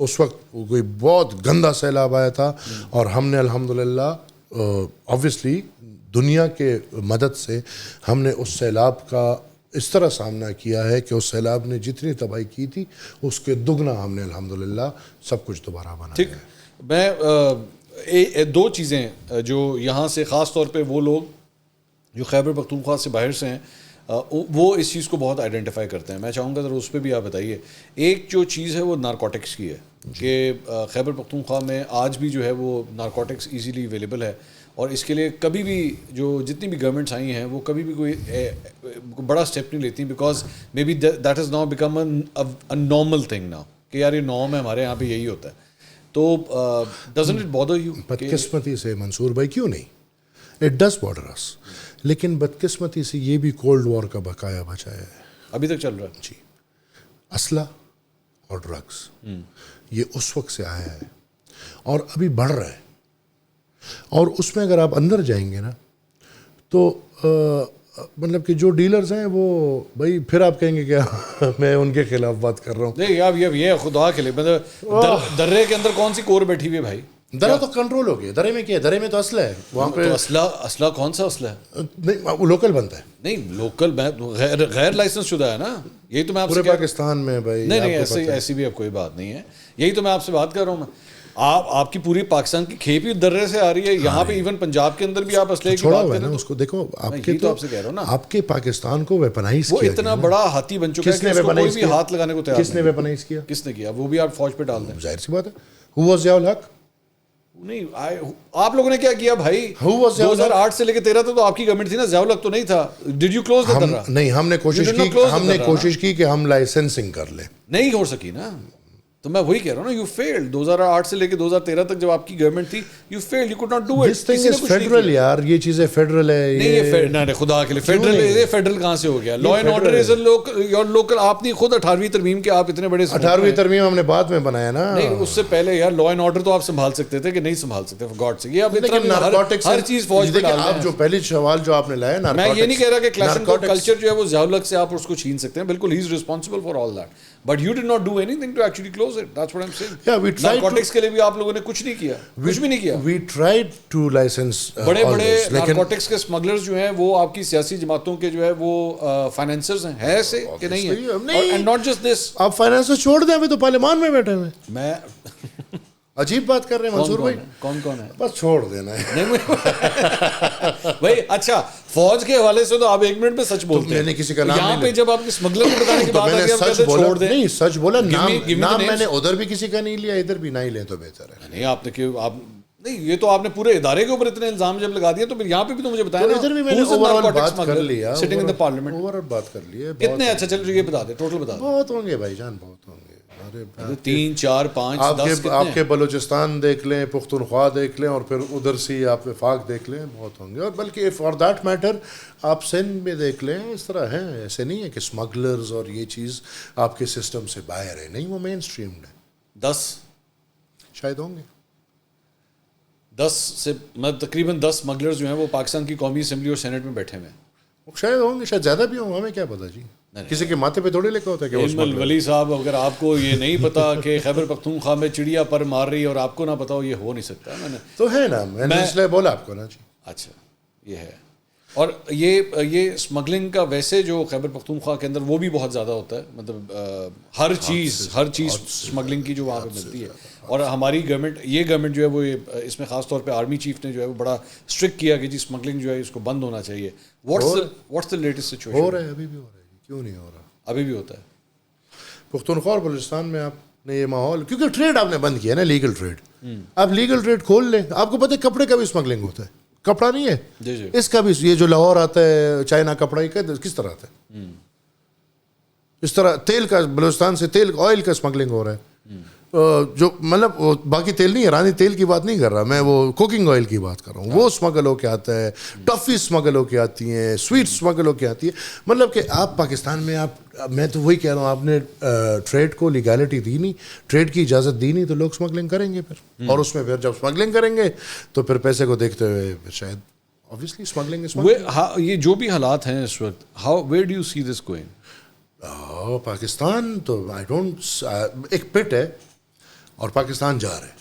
اس وقت کوئی بہت گندا سیلاب آیا تھا, اور ہم نے الحمدللہ obviously دنیا کے مدد سے ہم نے اس سیلاب کا اس طرح سامنا کیا ہے کہ اس سیلاب نے جتنی تباہی کی تھی اس کے دگنا ہم نے الحمدللہ سب کچھ دوبارہ بنایا. ٹھیک, میں 2 چیزیں جو یہاں سے خاص طور پہ وہ لوگ جو خیبر پختونخوا سے باہر سے ہیں وہ اس چیز کو بہت آئیڈینٹیفائی کرتے ہیں. میں چاہوں گا ذرا اس پہ بھی آپ بتائیے. ایک جو چیز ہے وہ نارکوٹکس کی ہے کہ خیبر پختونخوا میں آج بھی جو ہے وہ نارکوٹکس ایزیلی اویلیبل ہے, اور اس کے لیے کبھی بھی جو جتنی بھی گورنمنٹس آئی ہیں وہ کبھی بھی کوئی بڑا اسٹیپ نہیں لیتی, because maybe that is now become a normal thing now کہ یار یہ نارم ہے, ہمارے یہاں پہ یہی ہوتا ہے. تو ڈزنٹ اٹ بادر یو؟ بدقسمتی سے منصور بھائی کیوں نہیں, اٹ ڈز بارڈر اس, لیکن بدقسمتی سے یہ بھی کولڈ وار کا بقایا بچا ہے, ابھی تک چل رہا ہے. جی, اسلحہ اور ڈرگس یہ اس وقت سے آیا ہے اور ابھی بڑھ رہا ہے, اور اس میں اگر آپ اندر جائیں گے نا تو مطلب کہ جو ڈیلرز ہیں وہ بھائی پھر آپ کہیں گے کہ میں ان کے خلاف بات کر رہا ہوں. نہیں اب یہ خدا کے لیے مطلب درے کے اندر کون سی کور بیٹھی ہوئی ہے بھائی؟ درہ تو کنٹرول ہو گیا. درے میں کیا ہے, درے میں تو اسلحہ ہے وہاں پہ. اسلحہ کون سا اسلحہ ہے؟ نہیں وہ لوکل بنتا ہے. نہیں لوکل غیر لائسنس شدہ ہے نا, یہی تو میں آپ سے پورے پاکستان میں بھائی. نہیں ایسی بھی اب کوئی بات نہیں ہے, یہی تو میں آپ سے بات کر رہا ہوں. میں آپ کی پوری پاکستان کی کھیپ ہی درے سے آ رہی ہے, یہاں پہ ایون پنجاب کے اندر بھی آپ اسلحے کی بات کر رہے ہیں. اس کو دیکھو آپ کے, تو آپ سے کہہ رہا ہوں نا, آپ کے پاکستان کو ویپنائز وہ کیا, اتنا بڑا ہاتھی بن چکا ہے کہ اس کو کوئی بھی ہاتھ لگانے کو تیار نہیں. کس نے ویپنائز کیا؟ کس نے کیا؟ وہ بھی آپ فوج پہ ڈال دیں. ظاہر سی بات ہے. ہو واز ضیاء الحق؟ نہیں آپ لوگوں نے کیا کیا بھائی؟ 2008 سے لے کے 13 تو آپ کی گورنمنٹ تھی نا, ضیاء الحق تو نہیں تھا. ڈیڈ یو کلوز دا درہ؟ نہیں, ہم نے کوشش کی کہ ہم لائسنسنگ کر لیں, نہیں ہو سکی نا. تو میں وہی کہہ رہا ہوں نا, یو فیلڈ. 2008 سے لے کے 2013 تک جب آپ کی گورنمنٹ تھی, you field, you could not do it. This thing is federal یار, یہ چیزیں فیڈرل ہے. نہیں خدا کے لیے فیڈرل کہاں سے ہو گیا؟ Law and order is your local. آپ نے خود 18ویں ترمیم کے آپ اتنے بڑے 18ویں ترمیم ہم نے بعد میں بنایا نا. نہیں اس سے پہلے یار لا اینڈ آرڈر تو آپ سنبھال سکتے تھے کہ نہیں سنبھال سکتے گاڈ سے. یہ آپ ہر چیز فوج پہ ڈال رہے ہیں. آپ جو پہلی سوال جو آپ نے لایا, میں یہ نہیں کہہ رہا کہ کلیش اینڈ کلچر جو ہے وہ ضیاء الحق سے آپ اس کو چھین سکتے ہیں, بالکل ہی is responsible for all that, but you did not do anything to actually close it. That's what I am saying. Narcotics کے لیے بھی آپ لوگوں نے کچھ نہیں کیا, کچھ بھی نہیں کیا. We tried to license. بڑے بڑے نارکوٹکس کے اسمگلرز جو ہیں وہ آپ کی سیاسی جماعتوں کے جو ہے وہ فائنینسرز ہیں, ہے ایسے کہ نہیں ہے؟ And not just this. آپ فائنینسر چھوڑ دیں, ابھی تو پارلیمان میں بیٹھے ہوئے. میں عجیب بات کر رہے ہیں منصور بھائی. کون ہے؟ بس چھوڑ دینا ہے بھائی. اچھا فوج کے حوالے سے تو آپ 1 منٹ میں سچ بولتے ہیں. میں نے کسی کا نام یہاں پہ جب آپ کی اسمگلر کو بتانے کی بات آتی ہے آپ کہتے ہیں چھوڑ دیں. نہیں سچ بولا, نام میں نے ادھر بھی کسی کا نہیں لیا, ادھر بھی نہیں لیں تو بہتر ہے. نہیں آپ نے کہ آپ نہیں, یہ تو آپ نے پورے ادارے کے اوپر اتنے الزام جب لگا دیا تو پھر یہاں پہ بھی تو مجھے بتایا نا. ادھر بھی میں نے اوور آل بات کر لیا, sitting in the parliament over all بات کر لی ہے. کتنے؟ اچھا چلو یہ بتا دیں, ٹوٹل بتا دیں. بہت ہوں گے بھائی جان, بہت ہوں گے. 3 4 5 10 آپ کے بلوچستان دیکھ لیں, پختونخوا دیکھ لیں, اور پھر ادھر سے آپ وفاق دیکھ لیں, بہت ہوں گے. اور بلکہ فار دیٹ میٹر آپ سندھ میں دیکھ لیں, اس طرح ہیں. ایسے نہیں ہے کہ اسمگلرز اور یہ چیز آپ کے سسٹم سے باہر ہے, نہیں, وہ مین اسٹریمڈ ہے. 10 شاید ہوں گے. 10 سے مطلب تقریباً 10 اسمگلرز جو ہیں وہ پاکستان کی قومی اسمبلی اور سینٹ میں بیٹھے ہوئے ہیں. شاید ہوں گے, شاید زیادہ بھی ہوں, ہمیں کیا پتا جی. کسی کے ماتھے پہ تھوڑی لکھا ہوتا ہے کہ علم ولی صاحب, اگر آپ کو یہ نہیں پتا کہ خیبر پختونخوا میں چڑیا پر مار رہی ہے اور آپ کو نہ پتا ہو, یہ ہو نہیں سکتا. میں نے تو ہے نا, میں نے اس لیے بولا آپ کو نا جی. اچھا یہ ہے. اور یہ اسمگلنگ کا ویسے جو خیبر پختونخوا کے اندر وہ بھی بہت زیادہ ہوتا ہے, مطلب ہر چیز اسمگلنگ کی جو وہاں پہ ملتی ہے. اور ہماری گورنمنٹ, یہ گورنمنٹ جو ہے وہ اس میں خاص طور پہ آرمی چیف نے جو ہے وہ بڑا اسٹرکٹ کیا کہ جی اسمگلنگ جو ہے اس کو بند ہونا چاہیے. What's the latest situation? ہو رہا ہے, ابھی بھی ہو رہا ہے, کیوں نہیں ہو رہا, ابھی بھی ہوتا ہے. پختونخوا اور بلوچستان میں آپ نے یہ ماحول, کیونکہ ٹریڈ آپ نے بند کیا نا, لیگل ٹریڈ. آپ لیگل ٹریڈ کھول لیں, آپ کو پتہ ہے کپڑے کا بھی اسمگلنگ ہوتا ہے, کپڑا نہیں ہے اس کا بھی, یہ جو لاہور آتا ہے چائنا کپڑا ہی کس طرح آتا ہے, اس طرح تیل کا, بلوچستان سے تیل آئل کا اسمگلنگ ہو رہا ہے, جو مطلب باقی تیل نہیں, ایرانی تیل کی بات نہیں کر رہا میں, وہ کوکنگ آئل کی بات کر رہا ہوں, وہ اسمگل ہو کے آتا ہے, ٹافی اسمگل ہو کے آتی ہیں, سویٹ اسمگل ہو کے آتی ہے. مطلب کہ آپ پاکستان میں میں تو وہی کہہ رہا ہوں, آپ نے ٹریڈ کو لیگیلٹی دی نہیں, ٹریڈ کی اجازت دی نہیں, تو لوگ اسمگلنگ کریں گے پھر, اور اس میں پھر جب اسمگلنگ کریں گے تو پھر پیسے کو دیکھتے ہوئے شاید obviously اسمگلنگ. یہ جو بھی حالات ہیں اس وقت, where do you see this going? Pakistan تو ایک پٹ ہے اور پاکستان جا رہا ہے.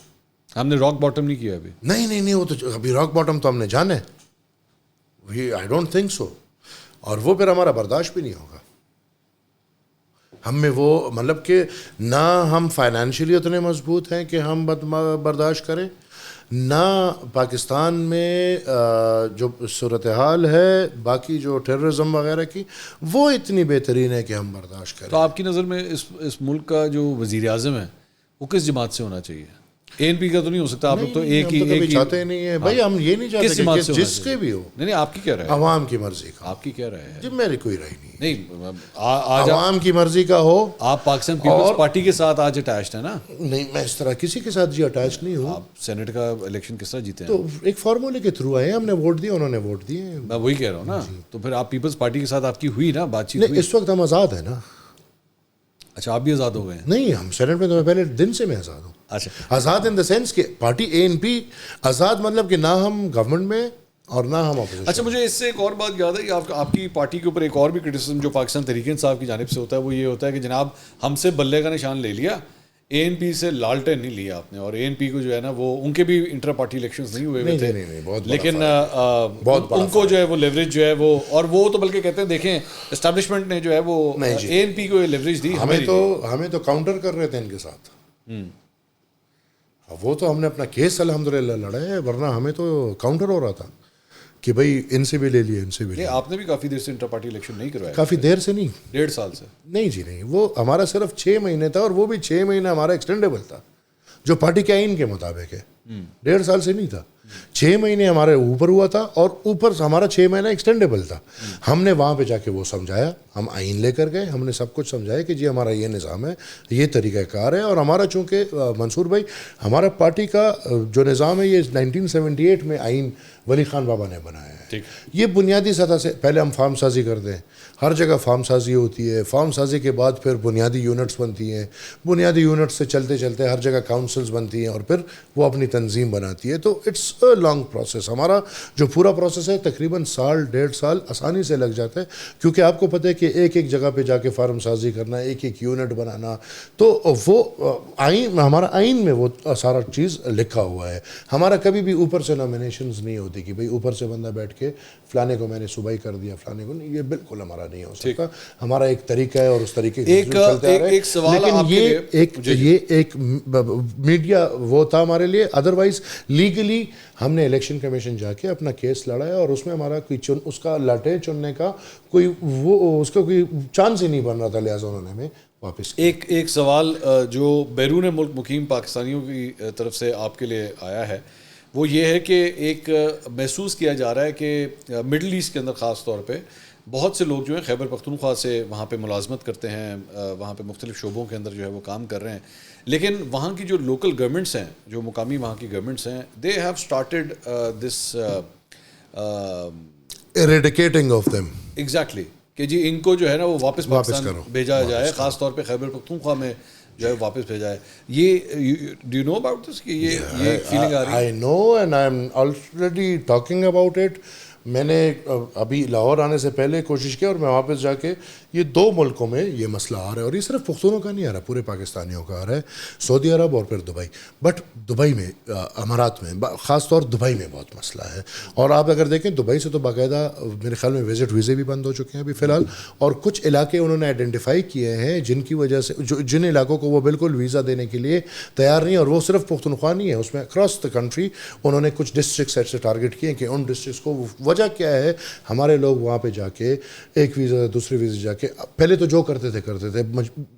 ہم نے راک باٹم نہیں کیا ابھی. نہیں, وہ تو ابھی راک باٹم تو ہم نے جانا ہے, آئی ڈونٹ تھنک سو, اور وہ پھر ہمارا برداشت بھی نہیں ہوگا. ہم میں وہ مطلب کہ نہ ہم فائنینشلی اتنے مضبوط ہیں کہ ہم برداشت کریں, نہ پاکستان میں جو صورتحال ہے باقی جو ٹیررزم وغیرہ کی وہ اتنی بہترین ہے کہ ہم برداشت کریں. تو آپ کی نظر میں اس ملک کا جو وزیر اعظم ہے وہ کس جماعت سے ہونا چاہیے؟ اے این پی کا تو نہیں ہو سکتا, آپ لوگ تو ایک ہی چاہتے نہیں ہیں بھائی, ہم یہ نہیں چاہتے کہ جس کے بھی ہو. نہیں, آپ کی کیا رائے ہے؟ عوام کی مرضی کا. آپ کی کیا رائے ہے؟ جی میری کوئی رائے نہیں. عوام کی مرضی کا ہو. آپ پاکستان پیپلز پارٹی کے ساتھ آج اٹیچڈ ہیں نا؟ نہیں, میں اس طرح کسی کے ساتھ اٹیچ نہیں ہوں. آپ سینٹ کا الیکشن کس طرح جیتے ہیں؟ تو ایک فارمولے کے تھرو آئے, ہم نے ووٹ دیا, انہوں نے ووٹ دیے. میں وہی کہہ رہا ہوں نا, تو پھر آپ پیپلز پارٹی کے ساتھ آپ کی ہوئی نا بات چیت؟ نہیں, اس وقت ہم آزاد ہیں نا. اچھا, آپ بھی آزاد ہو گئے ہیں؟ نہیں, ہم سینٹ میں تو میں پہلے دن سے میں آزاد ہوں. اچھا, آزاد ان دا سینس کہ پارٹی اے این پی آزاد, مطلب کہ نہ ہم گورنمنٹ میں اور نہ ہم اپوزیشن. اچھا, مجھے اس سے ایک اور بات یاد ہے کہ آپ کی پارٹی کے اوپر ایک اور بھی کرٹیسزم جو پاکستان تحریک انصاف کی جانب سے ہوتا ہے وہ یہ ہوتا ہے کہ جناب ہم سے بلے کا نشان لے لیا, اے این پی سے لالٹین نہیں لیا آپ نے, اور اے این پی کو جو ہے نا وہ ان کے بھی انٹر پارٹی الیکشنز نہیں ہوئے تھے, لیکن ان کو جو ہے وہ لیوریج جو ہے وہ, اور وہ تو بلکہ کہتے ہیں دیکھیں اسٹیبلشمنٹ نے جو ہے وہ اے این پی کو لیوریج دی. ہمیں تو کاؤنٹر کر رہے تھے ان کے ساتھ, وہ تو ہم نے اپنا کیس الحمدللہ لڑا ہے, ورنہ ہمیں تو کاؤنٹر ہو رہا تھا کہ بھائی ان سے بھی لے لیے, ان سے بھی. آپ نے بھی کافی دیر سے انٹر پارٹی الیکشن نہیں کروایا. کافی دیر سے نہیں, 1.5 سال سے. نہیں جی نہیں, وہ ہمارا صرف 6 مہینے تھا, اور وہ بھی 6 مہینے ہمارا ایکسٹینڈیبل تھا جو پارٹی کے آئین کے مطابق ہے. 1.5 سال سے نہیں تھا, 6 مہینے ہمارے اوپر ہوا تھا, اور اوپر ہمارا 6 مہینہ ایکسٹینڈیبل تھا. ہم نے وہاں پہ جا کے وہ سمجھایا, ہم آئین لے کر گئے, ہم نے سب کچھ سمجھایا کہ جی ہمارا یہ نظام ہے, یہ طریقہ کار ہے, اور ہمارا چونکہ منصور بھائی ہمارا پارٹی کا جو نظام ہے یہ 1978 میں آئین ولی خان بابا نے بنایا ہے. یہ بنیادی سطح سے پہلے ہم فارم سازی کرتے ہیں, ہر جگہ فارم سازی ہوتی ہے, فارم سازی کے بعد پھر بنیادی یونٹس بنتی ہیں, بنیادی یونٹ سے چلتے چلتے ہر جگہ کاؤنسلز بنتی ہیں, اور پھر وہ اپنی تنظیم بناتی ہے. تو اٹس اے لانگ پروسیس. ہمارا جو پورا پروسیس ہے تقریباً 1.5 سال آسانی سے لگ جاتا ہے, کیونکہ آپ کو پتہ ہے کہ ایک جگہ پہ جا کے فارم سازی کرنا, ایک یونٹ بنانا, تو وہ آئین, ہمارا آئین میں وہ سارا چیز لکھا ہوا ہے. ہمارا کبھی بھی اوپر سے نامینیشنز نہیں ہوتی کہ بھئی اوپر سے بندہ بیٹھ کے فلانے کو میں نے صوبائی کر دیا, فلانے کو نہیں, یہ بالکل ہمارا نہیں ہو سکتا. ہمارا ایک طریقہ ہے اور اس طریقے سے چلتے آ رہے ہیں. لیکن یہ ایک میڈیا وہ تھا ہمارے لیے, ادروائز لیگلی ہم نے الیکشن کمیشن جا کے اپنا کیس لڑا ہے, اور اس میں ہمارا کوئی اس کا لاٹے چننے کا کوئی وہ اس کا کوئی چانس ہی نہیں بن رہا تھا, لہٰذا انہوں نے ہمیں واپس. ایک سوال جو بیرون ملک مقیم پاکستانیوں کی طرف سے آپ کے لیے آیا ہے وہ یہ ہے کہ ایک محسوس کیا جا رہا ہے کہ مڈل ایسٹ کے اندر خاص طور پہ بہت سے لوگ جو ہیں خیبر پختونخوا سے وہاں پہ ملازمت کرتے ہیں, وہاں پہ مختلف شعبوں کے اندر جو ہے وہ کام کر رہے ہیں, لیکن وہاں کی جو لوکل گورنمنٹس ہیں, جو مقامی وہاں کی گورنمنٹس ہیں, they have started this eradicating of them. Exactly, کہ جی ان کو جو ہے نا وہ واپس پاکستان بھیجا جائے, خاص طور پہ خیبر پختونخوا میں جو ہے واپس بھیجا ہے. یہ do you know about this کہ یہ فیلنگ آ رہی ہے؟ I know and I am already talking about it. میں نے ابھی لاہور آنے سے پہلے کوشش کی, اور میں واپس جا کے یہ 2 ملکوں میں یہ مسئلہ آ رہا ہے, اور یہ صرف پختونوں کا نہیں آ رہا, پورے پاکستانیوں کا آ رہا ہے, سعودی عرب اور پھر دبئی. بٹ دبئی میں, امارات میں, خاص طور دبئی میں بہت مسئلہ ہے. اور آپ اگر دیکھیں دبئی سے تو باقاعدہ میرے خیال میں وزٹ ویزے بھی بند ہو چکے ہیں ابھی فی الحال, اور کچھ علاقے انہوں نے آئیڈینٹیفائی کیے ہیں جن کی وجہ سے جن علاقوں کو وہ بالکل ویزا دینے کے لیے تیار نہیں, اور وہ صرف پختونخوا نہیں ہے, اس میں اکراس دا کنٹری انہوں نے کچھ ڈسٹرکٹس ایسے ٹارگیٹ کیے ہیں کہ ان ڈسٹرکٹس کو وجہ کیا ہے؟ ہمارے لوگ وہاں پہ جا کے ایک ویزا سے دوسرے ویزا جا کے پہلے تو جو کرتے تھے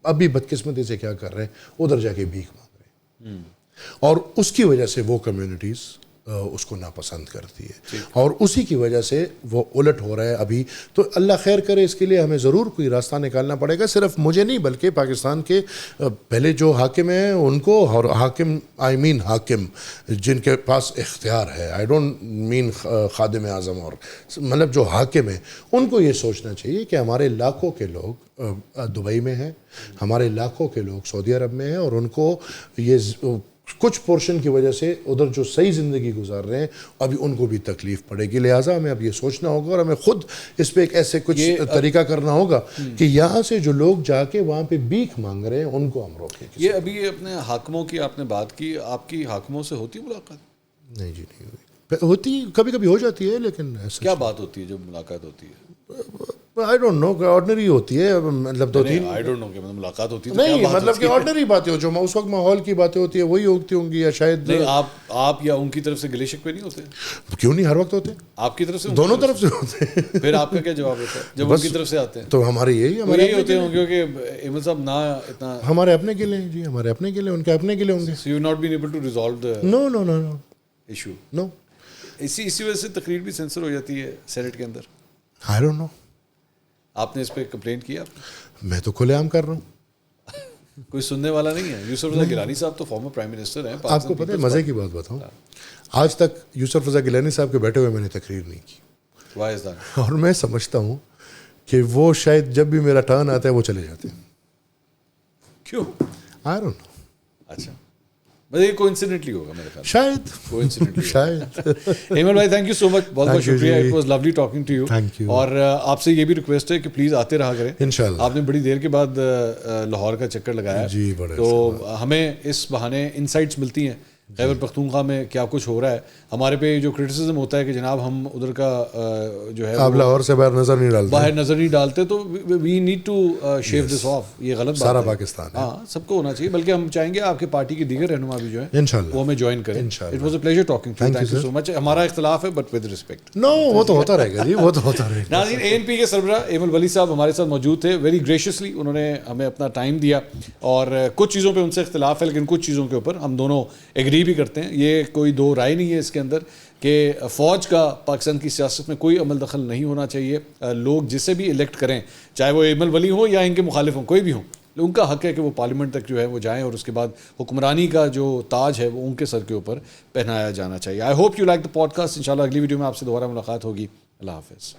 ابھی بدقسمتی سے کیا کر رہے ہیں، ادھر جا کے بھیک مانگ رہے ہیں، اور اس کی وجہ سے وہ کمیونٹیز اس کو ناپسند کرتی ہے، اور اسی کی وجہ سے وہ الٹ ہو رہا ہے ابھی. تو اللہ خیر کرے، اس کے لیے ہمیں ضرور کوئی راستہ نکالنا پڑے گا، صرف مجھے نہیں بلکہ پاکستان کے پہلے جو حاکم ہیں ان کو، اور حاکم حاکم جن کے پاس اختیار ہے، آئی ڈونٹ مین خادم اعظم، اور مطلب جو حاکم ہیں ان کو یہ سوچنا چاہیے کہ ہمارے لاکھوں کے لوگ دبئی میں ہیں، ہمارے لاکھوں کے لوگ سعودی عرب میں ہیں، اور ان کو یہ کچھ پورشن کی وجہ سے ادھر جو صحیح زندگی گزار رہے ہیں ابھی ان کو بھی تکلیف پڑے گی. لہٰذا ہمیں اب یہ سوچنا ہوگا، اور ہمیں خود اس پہ ایک ایسے کچھ طریقہ کرنا ہوگا کہ یہاں سے جو لوگ جا کے وہاں پہ بھیک مانگ رہے ہیں ان کو ہم روکیں. یہ ابھی اپنے حاکموں کی آپ نے بات کی، آپ کی حاکموں سے ہوتی ملاقات؟ نہیں جی، نہیں ہوتی، کبھی کبھی ہو جاتی ہے، لیکن کیا بات ہوتی ہے جب ملاقات ہوتی ہے؟ آئی ڈونٹ نو، آرڈنری ہوتی ہے، مطلب دو تین، آئی ڈونٹ نو کہ ملاقات ہوتی ہے نہیں مطلب کہ آرڈنری باتیں ہو جو اس وقت ماحول کی باتیں ہوتی ہیں وہی ہوتی ہوں گی، یا شاید نہیں آپ یا ان کی طرف سے گلے شکوے نہیں ہوتے؟ کیوں نہیں، ہر وقت ہوتے ہیں، آپ کی طرف سے؟ دونوں طرف سے ہوتے ہیں. پھر آپ کا کیا جواب ہوتا ہے جب ان کی طرف سے آتے ہیں؟ تو ہمارے یہی ہوتے ہوں گے کہ احمد صاحب نہ اتنا ہمارے اپنے کے لیے، جی ہمارے اپنے کے لیے، ان کے اپنے کے لیے ہوں گے. So you've not been able to resolve the know know know know issue. نو. اسی وجہ سے تقریر بھی سینسر ہو جاتی ہے سینٹ کے اندر. آئی ڈونٹ نو. آپ نے اس پہ کمپلین کیا؟ میں تو کھلے عام کر رہا ہوں، کوئی سننے والا نہیں ہے. یوسف رضا گیلانی صاحب تو فارمر پرائم منسٹر ہیں. آپ کو پتہ ہے مزے کی بات بتاؤں، آج تک یوسف رضا گیلانی صاحب کے بیٹھے ہوئے میں نے تقریر نہیں کی. Why is that? اور میں سمجھتا ہوں کہ وہ شاید جب بھی میرا ٹرن آتا ہے وہ چلے جاتے ہیں. کیوں؟ I don't know. اچھا، بس یہ کوئنسیڈنٹلی ہوگا میرے خیال، شاید کوئنسیڈنٹلی. شاید. ہیمل بھائی تھینک یو سو مچ، بہت بہت شکریہ. It was lovely talking to you. Thank you. اور آپ سے یہ بھی ریکویسٹ ہے کہ پلیز آتے رہا کریں. انشاءاللہ. آپ نے بڑی دیر کے بعد لاہور کا چکر لگایا، جی بڑے، تو ہمیں اس بہانے انسائٹس ملتی ہیں خیبر پختونخوا میں کیا کچھ ہو رہا ہے. ہمارے پہ جو کرٹیسزم ہوتا ہے کہ جناب ہم ادھر کا جو ہے آپ لاہور سے باہر نظر نہیں ڈالتے، باہر نظر نہیں ڈالتے، تو we need to shave this off. یہ غلط بات ہے، سارا پاکستان ہے. ہاں سب کو ہونا چاہیے، بلکہ ہم چاہیں گے آپ کے پارٹی کے دیگر رہنما بھی جو ہیں انشاءاللہ وہ ہمیں جوائن کریں. انشاءاللہ. It was a pleasure talking to you. Thank you so much. ہمارا اختلاف ہے بٹ ود رسپیکٹ. نو وہ تو ہوتا رہے گا جی، وہ تو ہوتا رہے گا. ناظرین، ANP کے سربراہ ایمل ولی صاحب ہمارے ساتھ موجود تھے. ویری گریشیسلی انہوں نے ہمیں اپنا ٹائم دیا، اور کچھ چیزوں پہ ان سے اختلاف ہے لیکن کچھ چیزوں کے اوپر ہم دونوں ایگری بھی کرتے ہیں. یہ کوئی دو رائے نہیں ہے اس کے اندر کہ فوج کا پاکستان کی سیاست میں کوئی عمل دخل نہیں ہونا چاہیے. لوگ جسے بھی الیکٹ کریں، چاہے وہ ایمل ولی ہوں یا ان کے مخالف ہوں، کوئی بھی ہوں، ان کا حق ہے کہ وہ پارلیمنٹ تک جو ہے وہ جائیں، اور اس کے بعد حکمرانی کا جو تاج ہے وہ ان کے سر کے اوپر پہنایا جانا چاہیے. I hope you like the podcast. انشاءاللہ اگلی ویڈیو میں آپ سے دوبارہ ملاقات ہوگی. اللہ حافظ.